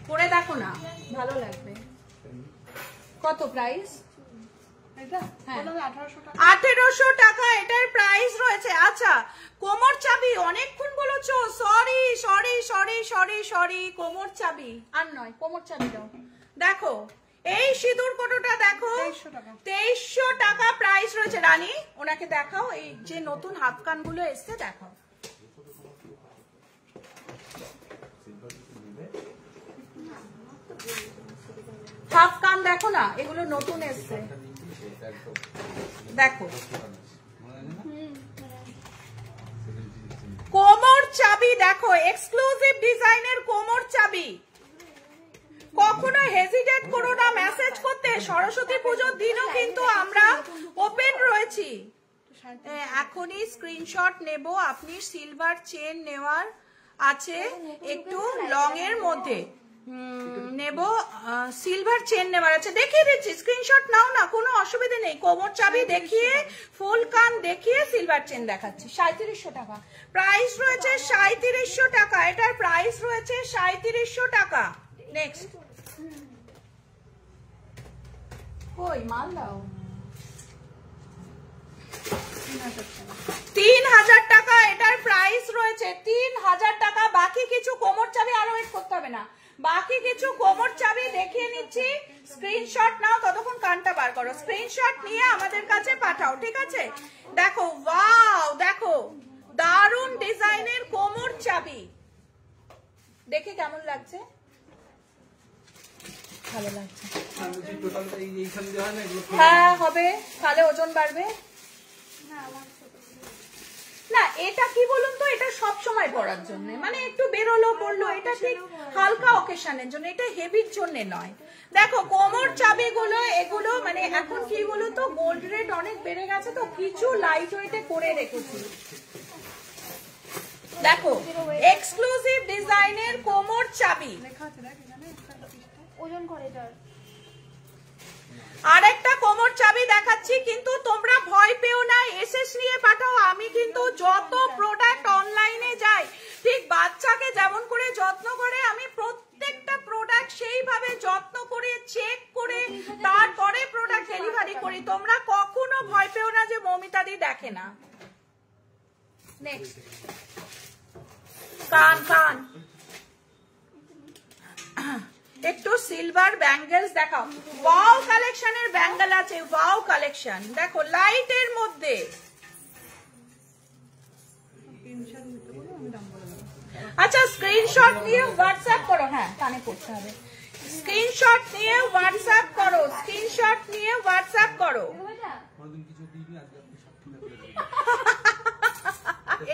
পরে দেখো না, ভালো লাগবে। কত প্রাইস? এটা হ্যাঁ। 1800 টাকা। 1800 টাকা এটার প্রাইস রয়েছে। আচ্ছা, কোমর চাবি অনেকক্ষণ বলেছো, sorry sorry sorry sorry sorry, কোমর চাবি আর নয়, কোমর চাবি দাও। দেখো এই সিঁদুর কোটোটা দেখো, 2300 টাকা। 2300 টাকা প্রাইস রয়েছে। রানী, ওনাকে দেখাও, এই যে নতুন হাত কানগুলো এসছে দেখাও। হাফ কান দেখো না, এগুলো নতুন এসছে, দেখো। কোমর চাবি দেখো, এক্সক্লুসিভ ডিজাইনের কোমর চাবি। কখনো হেজিটেট করো না মেসেজ করতে, সরস্বতী পুজোর দিনও কিন্তু আমরা ওপেন রয়েছি। এখনই স্ক্রিনশট নেব, আপনি সিলভার চেন নেওয়ার আছে, একটু লং এর মধ্যে নেব, সিলভার চেন নেওয়ার আছে, দেখিয়ে দিচ্ছি, স্ক্রিনশট নাও না, কোনো অসুবিধা নেই। কোমর চাবি দেখিয়ে, ফুল কান দেখিয়ে সিলভার চেন দেখাচ্ছি। 3700 টাকা প্রাইস রয়েছে, 3700 টাকা এটার প্রাইস রয়েছে, 3700 টাকা। নেক্সট ওই মাল দাও। 3000 টাকা। 3000 টাকা এটার প্রাইস রয়েছে, 3000 টাকা। বাকি কিছু কোমর চাবি আরো ওয়েট করতে হবে না, বাকি কিছু কোমর চাবি দেখিয়ে নিচ্ছি। স্ক্রিনশট নাও, ততক্ষণ কানটা বার করো, স্ক্রিনশট নিয়ে আমাদের কাছে পাঠাও, ঠিক আছে? দেখো, ওয়াও, দেখো দারুন ডিজাইনের কোমর চাবি, দেখে কেমন লাগছে? ভালো লাগছে? হ্যাঁ হবে, তাহলে ওজন বাড়বে না। এটা কি বলুন তো, এটা সব সময় পরার জন্য, মানে একটু বেরোলো পড়লো, এটা ঠিক হালকা অকেশনের জন্য, এটা হেভির জন্য নয়। দেখো কোমর চাবি গুলো, এগুলো মানে এখন কি বলুন তো, গোল্ড রেট অনেক বেড়ে গেছে, তো কিছু লাইট ওয়েটে করে রেখেছি। দেখো এক্সক্লুসিভ ডিজাইনের কোমর চাবি, ওজন করে এটার। আরেকটা কোমর চাবি দেখাচ্ছি, কিন্তু তোমরা ভয় পেও না, এসএস নিয়ে পাঠাও। আমি কিন্তু যত প্রোডাক্ট অনলাইনে যায়, ঠিক বাচ্চাকে যেমন করে যত্ন করে, আমি প্রত্যেকটা প্রোডাক্ট সেইভাবে যত্ন করে চেক করে তারপরে প্রোডাক্ট ডেলিভারি করি। তোমরা কখনো ভয় পেও না যে মৌমিতাদি দেখে না। নেক্সট, কান কান একটু সিলভার ব্যাঙ্গেলস দেখাও। ওয়াও কালেকশনের ব্যাঙ্গেল আছে, ওয়াও কালেকশন দেখো লাইটের মধ্যে। আচ্ছা স্ক্রিনশট নিয়ে হোয়াটসঅ্যাপ করো, হ্যাঁ কানে পড়তে হবে। স্ক্রিনশট নিয়ে হোয়াটসঅ্যাপ করো, স্ক্রিনশট নিয়ে হোয়াটসঅ্যাপ করো।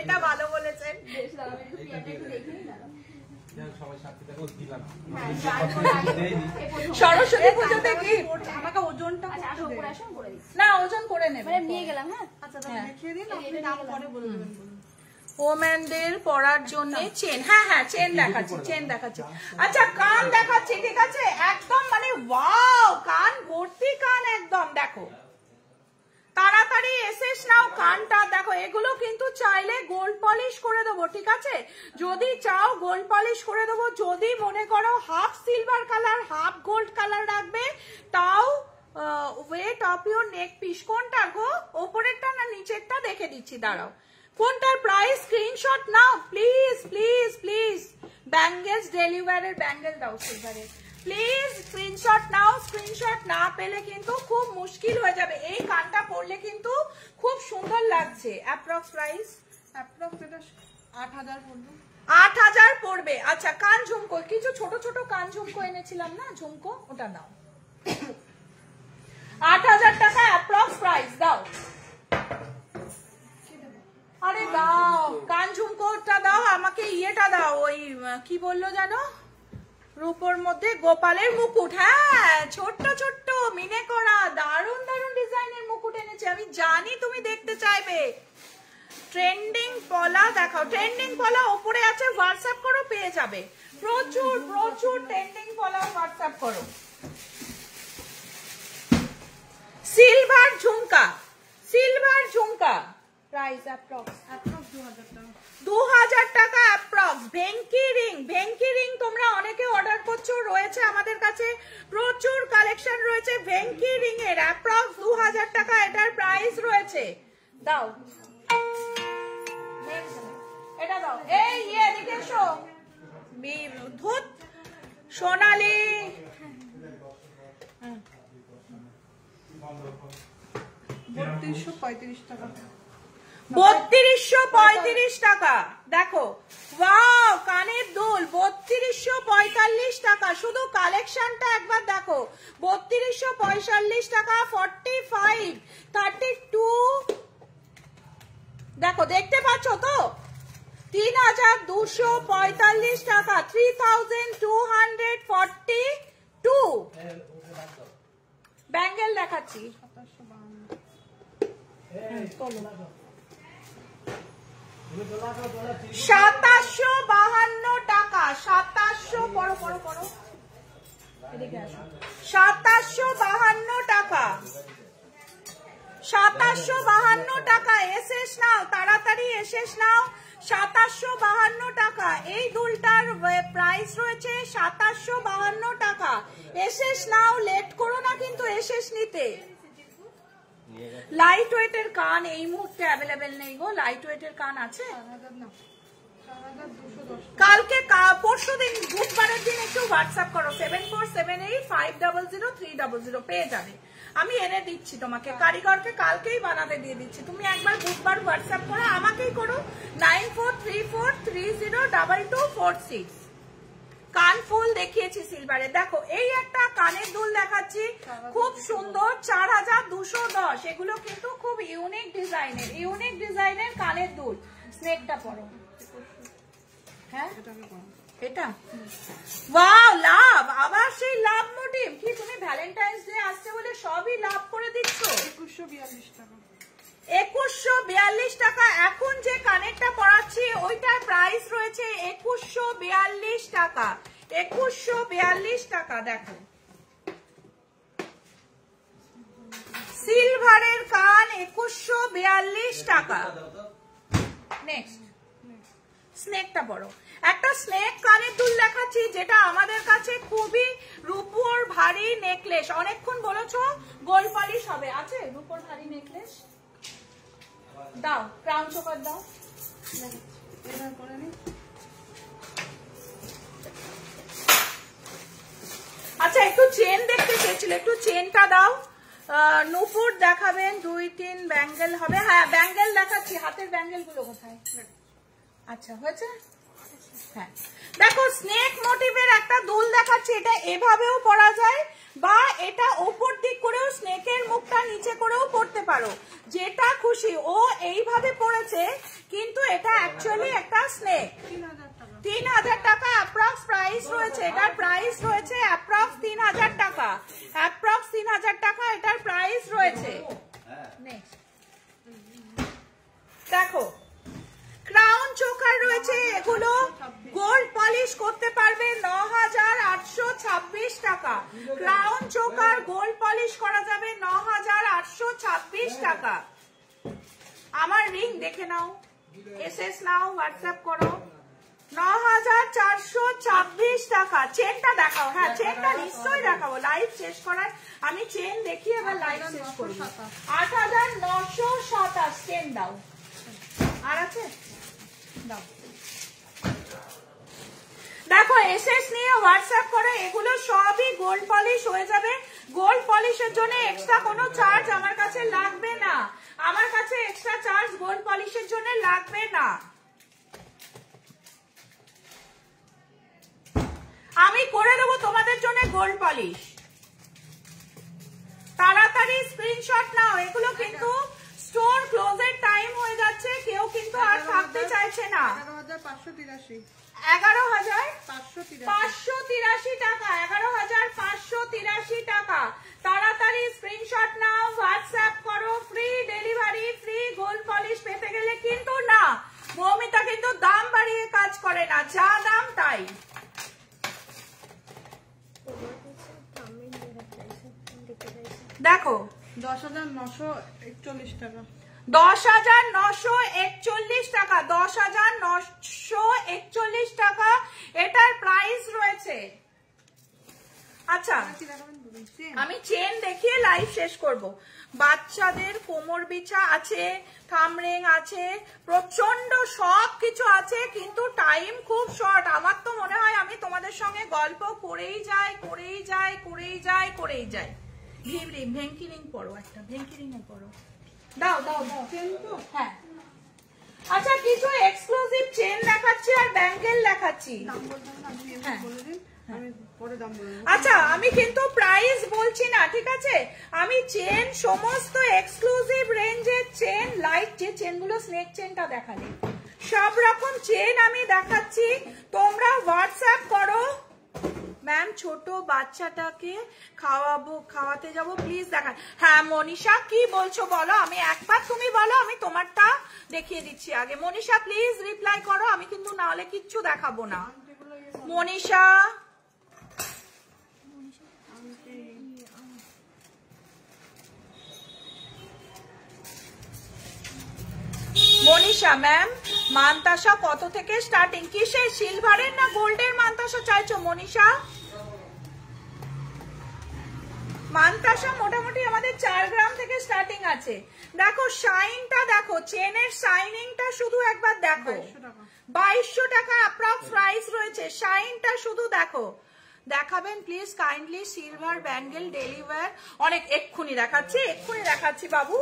এটা ভালো বলেছেন। সরস্বতী পুজোতে কি আমাকে ওজনটা না, ওজন করে নেবে, নিয়ে গেলাম। হ্যাঁ আচ্ছা তাহলে দেখিয়ে দিন, আপনি দাম পরে বলে দেবেন। ওম্যানদের পরার জন্য চেন, হ্যাঁ হ্যাঁ চেন দেখাচ্ছি, চেন দেখাচ্ছি। আচ্ছা কান দেখাচ্ছি, ঠিক আছে? একদম মানে ওয়াও, কান ভর্তি কান একদম। দেখো তাড়াতাড়ি এসেস নাও, কানটা দেখো। এগুলো কিন্তু চাইলে গোল্ড পলিশ করে দেবো, ঠিক আছে? যদি চাও গোল্ড পলিশ করে দেবো, যদি মনে করো half silver colour half gold colour রাখবে, তাও weight of your neck piece. কোনটা গো, ওপরেরটা না নিচেরটা? দেখে দিচ্ছি, দাঁড়াও। কোনটার প্রাইস? স্ক্রিনশট নাও প্লিজ প্লিজ প্লিজ। ব্যাঙ্গেলস ডেলিভারের ব্যাঙ্গেল দাও সিলভারের, প্লিজ স্ক্রিনশট নাও। স্ক্রিনশট না পেলে কিন্তু খুব মুশকিল হয়ে যাবে। এই কানটা পরলে কিন্তু খুব সুন্দর লাগছে। Approx price? অ্যাপ্রক্স এটা 8000 পড়বে। 8000 পড়বে। আচ্ছা কান ঝুমকো, কিছু ছোট ছোট কান ঝুমকো এনেছিলাম না, ঝুমকো, ওটা নাও। 8000 টাকা অ্যাপ্রক্স প্রাইস দাও। আরে দাও, কান ঝুমকোটা দাও আমাকে, ইয়েটা দাও, ওই কি বললো জানো, রূপোর মধ্যে গোপালের মুকুট। হ্যাঁ ছোট্ট ছোট্ট মিনে করা দারুন দারুন ডিজাইনের মুকুট এনেছে, আমি জানি তুমি দেখতে চাইবে। ট্রেন্ডিং পলা দেখাও, ট্রেন্ডিং পলা ওপরে আছে, হোয়াটসঅ্যাপ করো পেয়ে যাবে। প্রচুর প্রচুর ট্রেন্ডিং পলা, হোয়াটসঅ্যাপ করো। সিলভার ঝুমকা, সিলভার ঝুমকা প্রাইস অ্যাপ্রক্স 2000 টাকা approx. Venky ring, Venky ring তোমরা অনেকে অর্ডার করছো, রয়েছে আমাদের কাছে প্রচুর কালেকশন রয়েছে ভেঙ্কি রিং এর। অ্যাপ্রক্স 2000 টাকা এটার প্রাইস রয়েছে। দাও এটা দাও। এই ইয়ে এদিকে এসো, ধুত সোনালি। 3235 টাকা। 3235 টাকা। দেখো ওয়াও কানের দুল 3245 টাকা। শুধু কালেকশনটা একবার দেখো, 3245 টাকা। 45 32 দেখো, দেখতে পাচ্ছ তো? 3245 টাকা, 3242। ব্যাঙ্গেল দেখাচ্ছি, 2752 টাকা। 2700 পড়ো পড়ো পড়ো, 2752 টাকা। 2752 টাকা। এসেস নাও, তাড়াতাড়ি এসেস নাও। 2752 টাকা। টাকা। এই দুলটার প্রাইস রয়েছে 2752 টাকা। এসএস নাও, লেট করো না কিন্তু এসএস নিতে। লাইট ওয়েটের কান এই মুহূর্তে অ্যাভেলেবেল নেই গো। লাইট ওয়েটের কান আছে কালকে, পরশু দিন বুধবারের দিন একটু হোয়াটসঅ্যাপ করো 7478500300 পেয়ে যাবে। আমি এনে দিচ্ছি তোমাকে, কারিগরকে কালকেই বানাতে দিয়ে দিচ্ছি। তুমি একবার বুধবার হোয়াটসঅ্যাপ করো, আমাকেই করো 9434302246। কান ফুল দেখিয়েছি সিলভারে। দেখো এই একটা কানের দুল দেখাচ্ছি, খুব সুন্দর, 4210। এগুলো কিন্তু খুব ইউনিক ডিজাইনের কানের দুল। স্নেকটা পরো। হ্যাঁ এটা ওয়াও, লাভ, আবার সেই লাভ মোটিভ। কি তুমি ভ্যালেন্টাইন্স ডে আসছে বলে সবই লাভ করে দিচ্ছ? 2142 টাকা। 2142 টাকা। এখন যে কানেরটা পরাচ্ছি ওইটার প্রাইস রয়েছে 2142 টাকা। 2142 টাকা। দেখো সিলভারের কান 2142 টাকা। নেক্সট স্নেকটা বড় একটা স্নেক কানের দুল দেখাচ্ছি, যেটা আমাদের কাছে খুবই রূপোর ভারী নেকলেস। অনেকক্ষণ বলেছো গোল পলিশ হবে, আছে রূপোর ভারী নেকলেস? দাও, ক্রাউন চোকার দাও। আচ্ছা একটু চেন দেখতে চেয়েছিল, একটু চেনটা দাও। নূপুর দেখাবেন, 2-3 ব্যাঙ্গেল হবে। হ্যাঁ ব্যাঙ্গেল দেখাচ্ছি। হাতের ব্যাঙ্গেল গুলো কোথায়? আচ্ছা হয়েছে। হ্যাঁ দেখো স্নেক মোটিভের একটা দুল দেখাচ্ছি। এটা এভাবেও পরা যায় বা এটা ওপর দিক করেও স্নেকের মুখটা নিচে করেও পরতে পারো, যেটা খুশি। ও এইভাবে পড়েছে কিন্তু এটা অ্যাকচুয়ালি একটা স্নেক। 3000 টাকা অ্যাপ্রক্স প্রাইস রয়েছে। এটার প্রাইস রয়েছে অ্যাপ্রক্স 3000 টাকা। অ্যাপ্রক্স 3000 টাকা এটার প্রাইস রয়েছে। নেক্সট দেখো ক্রাউন চোকার রয়েছে, এগুলো গোল্ড পলিশ করতে পারবে 9826 টাকা। ক্রাউন চোকার গোল্ড পলিশ করা যাবে 9826 টাকা। আমার রিং দেখে নাও, এসএস নাও, হোয়াটসঅ্যাপ করো। 9426 টাকা। চেনটা দেখাও। হ্যাঁ চেনটা নিশ্চয়ই দেখাবো লাইভ শেষ করার। আমি চেন দেখি এবার লাইভ শেষ করবো। 8927 চেন দাও। আর আছে দাও। দেখো এসএস নিয়ে হোয়াটসঅ্যাপ করে, এগুলো সবই গোল্ড পলিশ হয়ে যাবে। গোল্ড পলিশের জন্য এক্সট্রা কোনো চার্জ আমার কাছে লাগবে না। আমার কাছে এক্সট্রা চার্জ গোল্ড পলিশের জন্য লাগবে না। আমি করে দেবো তোমাদের জন্য গোল্ড পলিশ। তাড়াতাড়ি স্ক্রিনশট নাও। এগুলো কিন্তু স্টোর ক্লোজের টাইম হয়ে যাচ্ছে, কেউ কিন্তু আর থাকতে চাইছে না। 11583 টাকা। 11583 টাকা। তাড়াতাড়ি স্ক্রিনশট নাও, হোয়াটসঅ্যাপ করো। Free delivery, free gold polish পেতে গেলে কিন্তু না, মৌমিতা কিন্তু দাম বাড়িয়ে কাজ করে না, যা দাম তাই। দেখো 10,941 টাকা। 10,941 টাকা। 10,941 টাকা এটার প্রাইস রয়েছে। আচ্ছা আমি চেন দেখিয়ে লাইভ শেষ করব। বাচ্চাদের কোমর বিছা আছে, থামরিং আছে, প্রচন্ড সব কিছু আছে, কিন্তু টাইম খুব শর্ট। আমার তো মনে হয় আমি তোমাদের সঙ্গে গল্প করেই যাই। ভেঙ্কি রিং পড়ো, একটা ভেঙ্কি রিং পড়ো। দাও দাও দাও চেন তো। হ্যাঁ আচ্ছা কিছু এক্সক্লুসিভ চেন দেখাচ্ছি আর ব্যাঙ্গেল দেখাচ্ছি। আচ্ছা আমি কিন্তু প্রাইস বলছি না, ঠিক আছে? আমি চেন সমস্ত এক্সক্লুসিভ রেঞ্জের চেন, লাইট যে চেনগুলো স্নেক চেনটা দেখালে, সব রকম চেন আমি দেখাচ্ছি। তোমরা হোয়াটসঅ্যাপ করো। ম্যাম ছোট বাচ্চাটাকে খাওয়াতে যাবো, প্লিজ দেখান। হ্যাঁ মনীষা কি বলছো বলো, আমি একবার তুমি বলো, আমি তোমারটা দেখিয়ে দিচ্ছি আগে। মনীষা প্লিজ রিপ্লাই করো, আমি কিন্তু নাহলে কিচ্ছু দেখাবো না। মনীষা মনীষা ম্যাম, মানতাসা কত থেকে স্টার্টিং? কিসের, সিলভারের না গোল্ডের মানতাসা চাইছো মনীষা? মানতাসা মোটামুটি আমাদের 4 গ্রাম থেকে স্টার্টিং আছে। দেখো শাইনটা দেখো, চেনের শাইনিংটা শুধু একবার দেখো, 2200 টাকা অ্যাপ্রক্স প্রাইস রয়েছে। শাইনটা শুধু দেখো। দেখাবেন please kindly silver bangle daily wear? অনেক এক্ষুনি দেখাচ্ছি বাবু।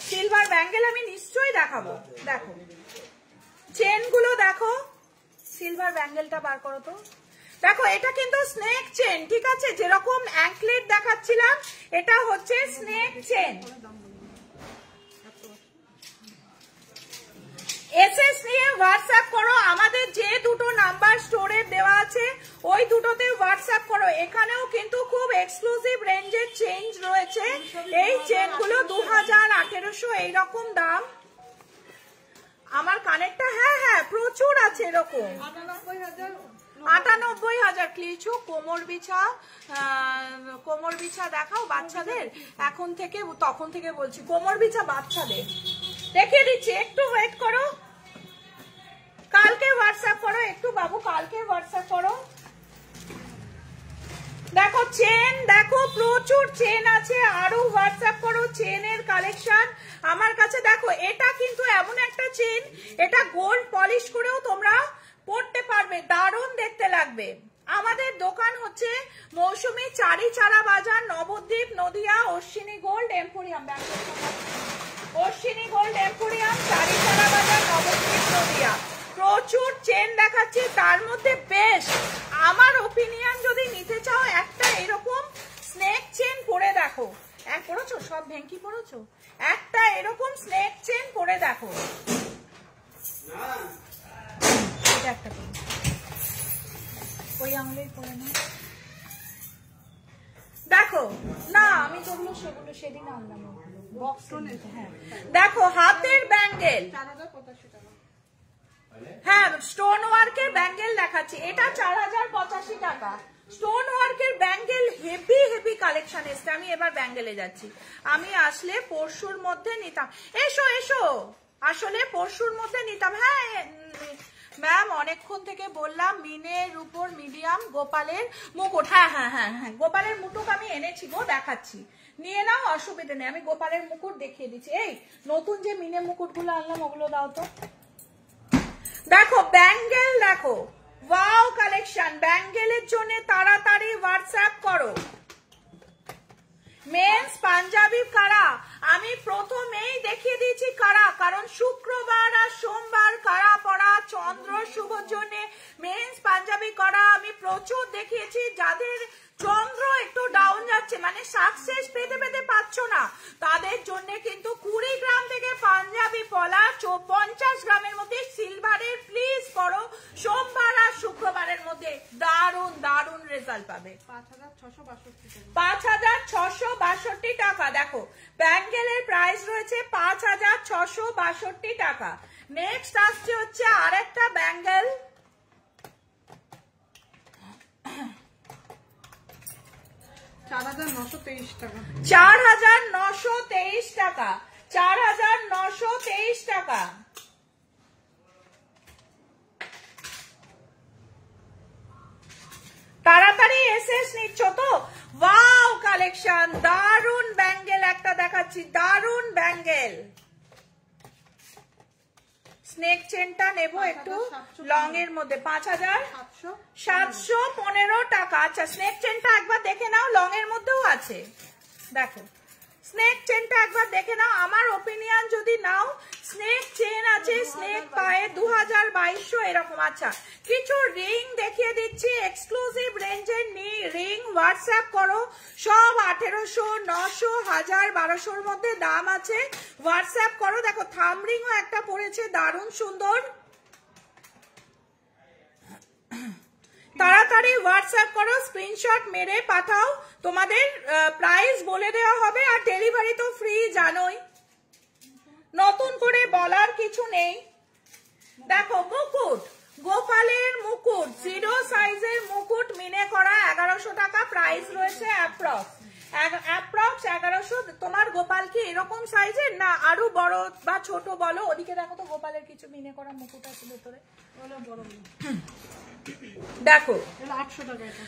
সিলভার ব্যাঙ্গেল আমি নিশ্চয়ই দেখাবো। দেখো চেনগুলো দেখো, সিলভার ব্যাঙ্গেলটা বার করো তো। দেখো এটা কিন্তু স্নেক চেন, ঠিক আছে? যেরকম অ্যাঙ্কলেট দেখাচ্ছিলাম, এটা হচ্ছে স্নেক চেন। এসএস নিয়ে হোয়াটসঅ্যাপ করো, আমাদের যে দুটো নাম্বার স্টোরে দেওয়া আছে ওই দুটোতে হোয়াটসঅ্যাপ করো। এখানেও কিন্তু খুব এক্সক্লুসিভ রেঞ্জের চেঞ্জ রয়েছে। এই চেনগুলো 2000, 1800 এইরকম দাম। আমার কানেরটা হ্যাঁ প্রচুর আছে এরকম। 98,000 ক্লিচু। কোমর বিছা দেখাও বাচ্চাদের, এখন থেকে তখন থেকে বলছি কোমর বিছা বাচ্চাদের দেখিয়ে দিচ্ছি, একটু ওয়েট করো। কালকে হোয়াটসঅ্যাপ করো একটু বাবু, কালকে হোয়াটসঅ্যাপ করো। দেখো চেন, দেখো প্রচুর চেন আছে, আরো হোয়াটসঅ্যাপ করো চেনের কালেকশন আমার কাছে। দেখো এটা কিন্তু এমন একটা চেন, এটা গোল্ড পলিশ করেও তোমরা পড়তে পারবে, দারুণ দেখতে লাগবে। আমাদের দোকান হচ্ছে মৌসুমী চারা বাজার, Nabadwip, Nadia, Ashwini gold emporium. Ashwini gold emporium, চারা বাজার, নবদ্বীপ, নদিয়া। প্রচুর চেন দেখাচ্ছি, তার মধ্যে বেশ আমার ওপিনিয়ন যদি নিতে চাও একটা এরকম স্নেক চেন পরে দেখো। পড়েছো সব ভেঙ্কি পড়েছো? একটা এরকম স্নেক চেন পরে দেখো। এটা একটা ওই আঙুলের পরে না দেখো না, আমি যেগুলো সেগুলো সেদিন আনলাম বক্স। হ্যাঁ দেখো হাতের ব্যাঙ্গেল, হ্যাঁ স্টোন ওয়ার্কের ব্যাঙ্গেল দেখাচ্ছি। এটা 4085 টাকা। স্টোন ওয়ার্কের ব্যাঙ্গেল হেভি কালেকশন এসছে। আমি এবার ব্যাঙ্গেলে যাচ্ছি, আমি আসলে পরশুর মধ্যে নিতাম। এসো আসলে পরশুর মধ্যে নিতাম। হ্যাঁ ম্যাম অনেকক্ষণ থেকে বললাম মিনের উপর মিডিয়াম গোপালের মুকুট। হ্যাঁ গোপালের মুকুট আমি এনেছি গো, দেখাচ্ছি, নিয়ে নাও, অসুবিধা নেই। আমি গোপালের মুকুট দেখিয়ে দিচ্ছি। এই নতুন যে মিনের মুকুটগুলো আনলাম ওগুলো দাও তো। দেখো ব্যাঙ্গেল, দেখো ওয়াও কালেকশন। ব্যাঙ্গেলের জন্য তাড়াতাড়ি হোয়াটসঅ্যাপ করো। মেন্স পাঞ্জাবি কারা, আমি প্রথমেই দেখিয়ে দিয়েছি কারা, কারণ শুক্রবার আর সোমবার কারা পড়া চন্দ্র শুভর জন্য মেন্স পাঞ্জাবি করা আমি প্রচুর দেখিয়েছি। যাদের চন্দ্র একটু ডাউন যাচ্ছে, মানে সাকসেস পেতে পাচ্ছ না, তাদের জন্য কিন্তু 20 গ্রাম থেকে পাঞ্জাবি পলা 50 গ্রামের মধ্যে সিলভারের প্লিজ পড়ো। সোমবার আর শুক্রবারের মধ্যে দারুণ রেজাল্ট পাবে। 5662 টাকা। দেখো ব্যাঙ্গেলের প্রাইস রয়েছে 5662 টাকা। নেক্সট আসছে হচ্ছে আরেকটা ব্যাঙ্গেল, 4923 টাকা। 4923 টাকা। 4923 টাকা। তাড়াতাড়ি এসএস নিচ্ছ তো? ওয়াও কালেকশন, দারুন ব্যাঙ্গেল একটা দেখাচ্ছি, দারুন ব্যাঙ্গেল। স্নেক চেনটা নেবো একটু লং এর মধ্যে, 5715 টাকা। আচ্ছা স্নেক চেনটা একবার দেখে নাও, লং এর মধ্যেও আছে। দেখো স্নেক চেনটা একবার দেখে নাও। আমার ওপিনিয়ন যদি নাও, স্নেক চেন আছে, স্নেক পায়ে 2200 এরকম। আচ্ছা কিছু রিং দেখিয়ে দিচ্ছি, এক্সক্লুসিভ রেঞ্জের রিং। হোয়াটসঅ্যাপ করো, সব 1800, 900, 1000, 1200 মধ্যে দাম আছে। হোয়াটসঅ্যাপ করো। দেখো থাম রিংও একটা পড়েছে, দারুণ সুন্দর। তাড়াতাড়ি হোয়াটসঅ্যাপ করো, স্ক্রিনশট মেরে পাঠাও, তোমাদের প্রাইস বলে দেওয়া হবে। আর ডেলিভারি তো ফ্রি, জানোই, নতুন করে বলার কিছু নেই। দেখো মুকুট, গোপালের মুকুট, 0 সাইজের মুকুট, মিনে করা 1100 টাকা প্রাইস রয়েছে। অ্যাপ্রক্স 1100। তোমার গোপাল কি এরকম সাইজের না আরো বড় বা ছোট বলো? ওদিকে দেখো তো গোপালের কিছু মিনে করা মুকুট আছে ভেতরে, দেখো 800 টাকা এটা।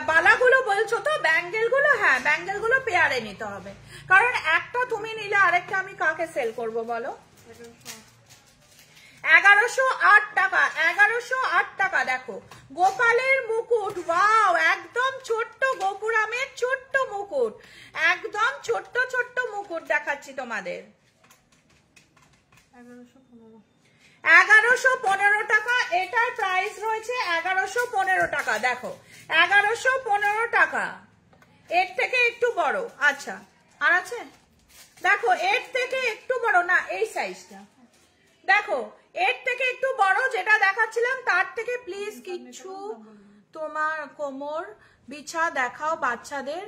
বালাগুলো বলছো তো, ব্যাঙ্গেল গুলো? হ্যাঁ, ব্যাঙ্গেল গুলো পেয়ারে নিতে হবে, কারণ একটা তুমি নিলে আরেকটা আমি কাকে সেল করব বলো? 1108 টাকা, 1108 টাকা। দেখো গোপালের মুকুট, ওয়াও, একদম ছোট্ট গোপুরামের ছোট্ট মুকুট, একদম ছোট্ট ছোট্ট মুকুট দেখাচ্ছি তোমাদের। 1115 টাকা এটার প্রাইস রয়েছে, 1115 টাকা। দেখো 1115 টাকা। এর থেকে একটু বড়, আচ্ছা আর আছে? দেখো এর থেকে একটু বড় না, এই সাইজটা দেখো, এর থেকে একটু বড় যেটা দেখাচ্ছিলাম তার থেকে প্লিজ কিছু তোমার কোমর বিছা দেখাও বাচ্চাদের।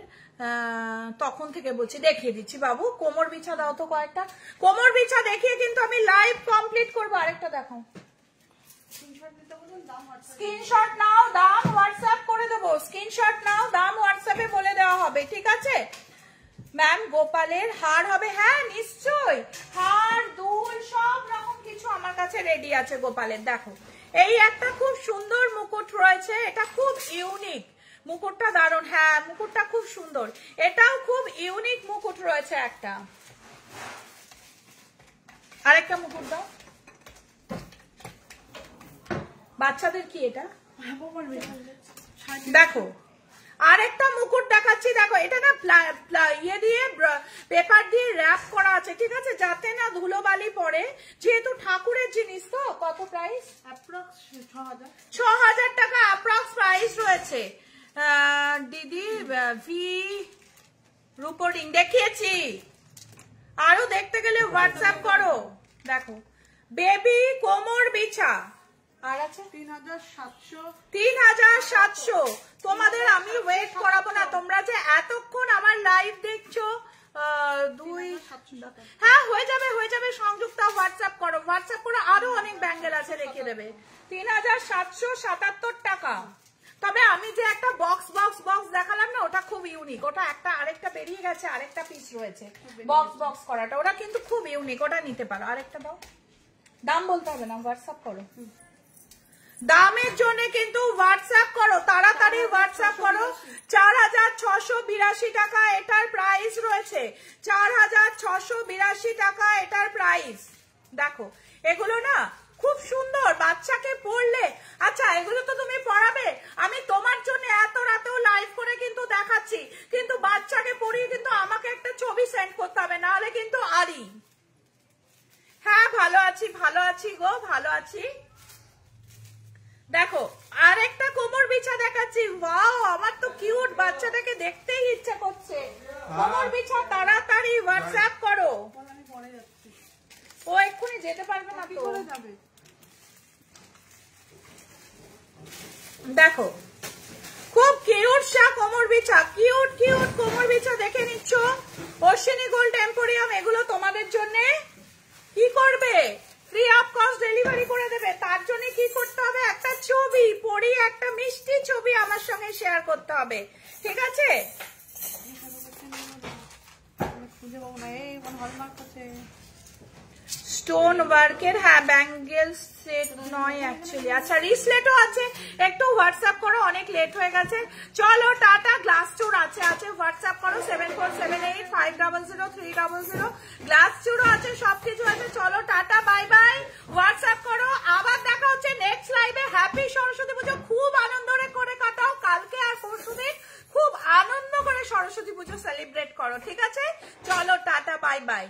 তখন থেকে বলছি, দেখিয়ে দিচ্ছি বাবু, কোমর বিছা দাও তো কয়েকটা। কোমর বিছা দেখিয়ে কিন্তু আমি লাইভ কমপ্লিট করবো। আরেকটা দেখাও, স্ক্রিনশট নাও, দাম হোয়াটসঅ্যাপ করে দেবো। স্ক্রিনশট নাও, দাম হোয়াটসঅ্যাপে বলে দেওয়া হবে, ঠিক আছে ম্যাম? গোপালের হার হবে? হ্যাঁ নিশ্চয়ই, হার দুল সব রকম কিছু আমার কাছে রেডি আছে গোপালের। দেখো এই একটা খুব সুন্দর মুকুট রয়েছে, এটা খুব ইউনিক মুকুটটা, দারুণ। হ্যাঁ মুকুটটা খুব সুন্দর, এটাও খুব ইউনিক মুকুট রয়েছে একটা। আরেকটা মুকুট দাও বাচ্চাদের। কি এটা? দেখো আরেকটা মুকুট দেখাচ্ছি, দেখো এটা না ইয়ে দিয়ে পেপার দিয়ে র‍্যাপ করা আছে, ঠিক আছে, যাতে না ধুলোবালি পড়ে, যেহেতু ঠাকুরের জিনিস তো। কত প্রাইস? অ্যাপ্রক্স 6000। 6000 টাকা অ্যাপ্রক্স প্রাইস রয়েছে। দিদি ভি রুপোর্টিং দেখিয়েছি, আরো দেখতে গেলে হোয়াটসঅ্যাপ করো। দেখো বেবি কোমর বিছা আর আছে 3700। 3700। তোমাদের আমি ওয়েট করাবো না, তোমরা যে এতক্ষণ আমার লাইভ দেখছো। হ্যাঁ হয়ে যাবে, হয়ে যাবে। সংযুক্তা হোয়াটসঅ্যাপ করো, হোয়াটসঅ্যাপ করে আরো অনেক ব্যাঙ্গেল আছে দেখিয়ে দেবে। 3777 টাকা। তবে আমি যে একটা বক্স বক্স বক্স দেখালাম না, ওটা খুব ইউনিক, ওটা একটা আরেকটা বেরিয়ে গেছে, আরেকটা পিস রয়েছে বক্স বক্স করাটা, ওটা কিন্তু খুব ইউনিক, ওটা নিতে পারো। আরেকটা দাও, দাম বলতে হবে না, হোয়াটসঅ্যাপ করো। দামের জন্য কিন্তু হোয়াটসঅ্যাপ করো, তাড়াতাড়ি হোয়াটসঅ্যাপ করো। 4682 টাকা এটার প্রাইস রয়েছে, 4682 টাকা এটার প্রাইস। দেখো এগুলো না খুব সুন্দর, বাচ্চাকে পড়লে। আচ্ছা এগুলো তো তুমি পড়াবে, আমি তোমার জন্য এত রাতেও লাইভ করে কিন্তু দেখাচ্ছি, কিন্তু বাচ্চাকে পড়িয়ে কিন্তু আমাকে একটা ছবি সেন্ড করতে হবে, নাহলে কিন্তু আরি। হ্যাঁ ভালো আছি, ভালো আছি গো, ভালো আছি। দেখো আরেকটা কোমর বিছা দেখাচ্ছি, ওয়াও আমার তো কিউট, বাচ্চাটাকে দেখতেই ইচ্ছা করছে। কোমর বিছা তাড়াতাড়ি হোয়াটসঅ্যাপ করো। ও এক্ষুনি যেতে পারবে না তো। দেখো খুব কিউট সা কোমর বিছা, কিউট কিউট কোমর বিছা দেখে নিচ্ছ। অশ্বিনী গোল্ড এম্পোরিয়াম এগুলো তোমাদের জন্য কি করবে? ফ্রি অফ কস্ট ডেলিভারি করে দেবে। তার জন্য কি করতে হবে? একটা ছবি পড়ি, একটা মিষ্টি ছবি আমার সঙ্গে শেয়ার করতে হবে, ঠিক আছে? স্টোন ওয়ার্কের, হ্যাঁ ব্যাঙ্গেল সেট নয় অ্যাকচুয়ালি। আচ্ছা রিসলেটও আছে, একটু হোয়াটসঅ্যাপ করো, অনেক লেট হয়ে গেছে। চলো টাটা। গ্লাস চুর আছে, হোয়াটসঅ্যাপ করো 7478500300। গ্লাস চুরও আছে, সবকিছু আছে। চলো টাটা, বাই বাই, হোয়াটসঅ্যাপ করো। আবার দেখা হচ্ছে নেক্সট লাইভে। হ্যাপি সরস্বতী পুজো, খুব আনন্দ করে কাটাও। কালকে আর পরশুদিন খুব আনন্দ করে সরস্বতী পুজো সেলিব্রেট করো, ঠিক আছে? চলো টাটা, বাই বাই।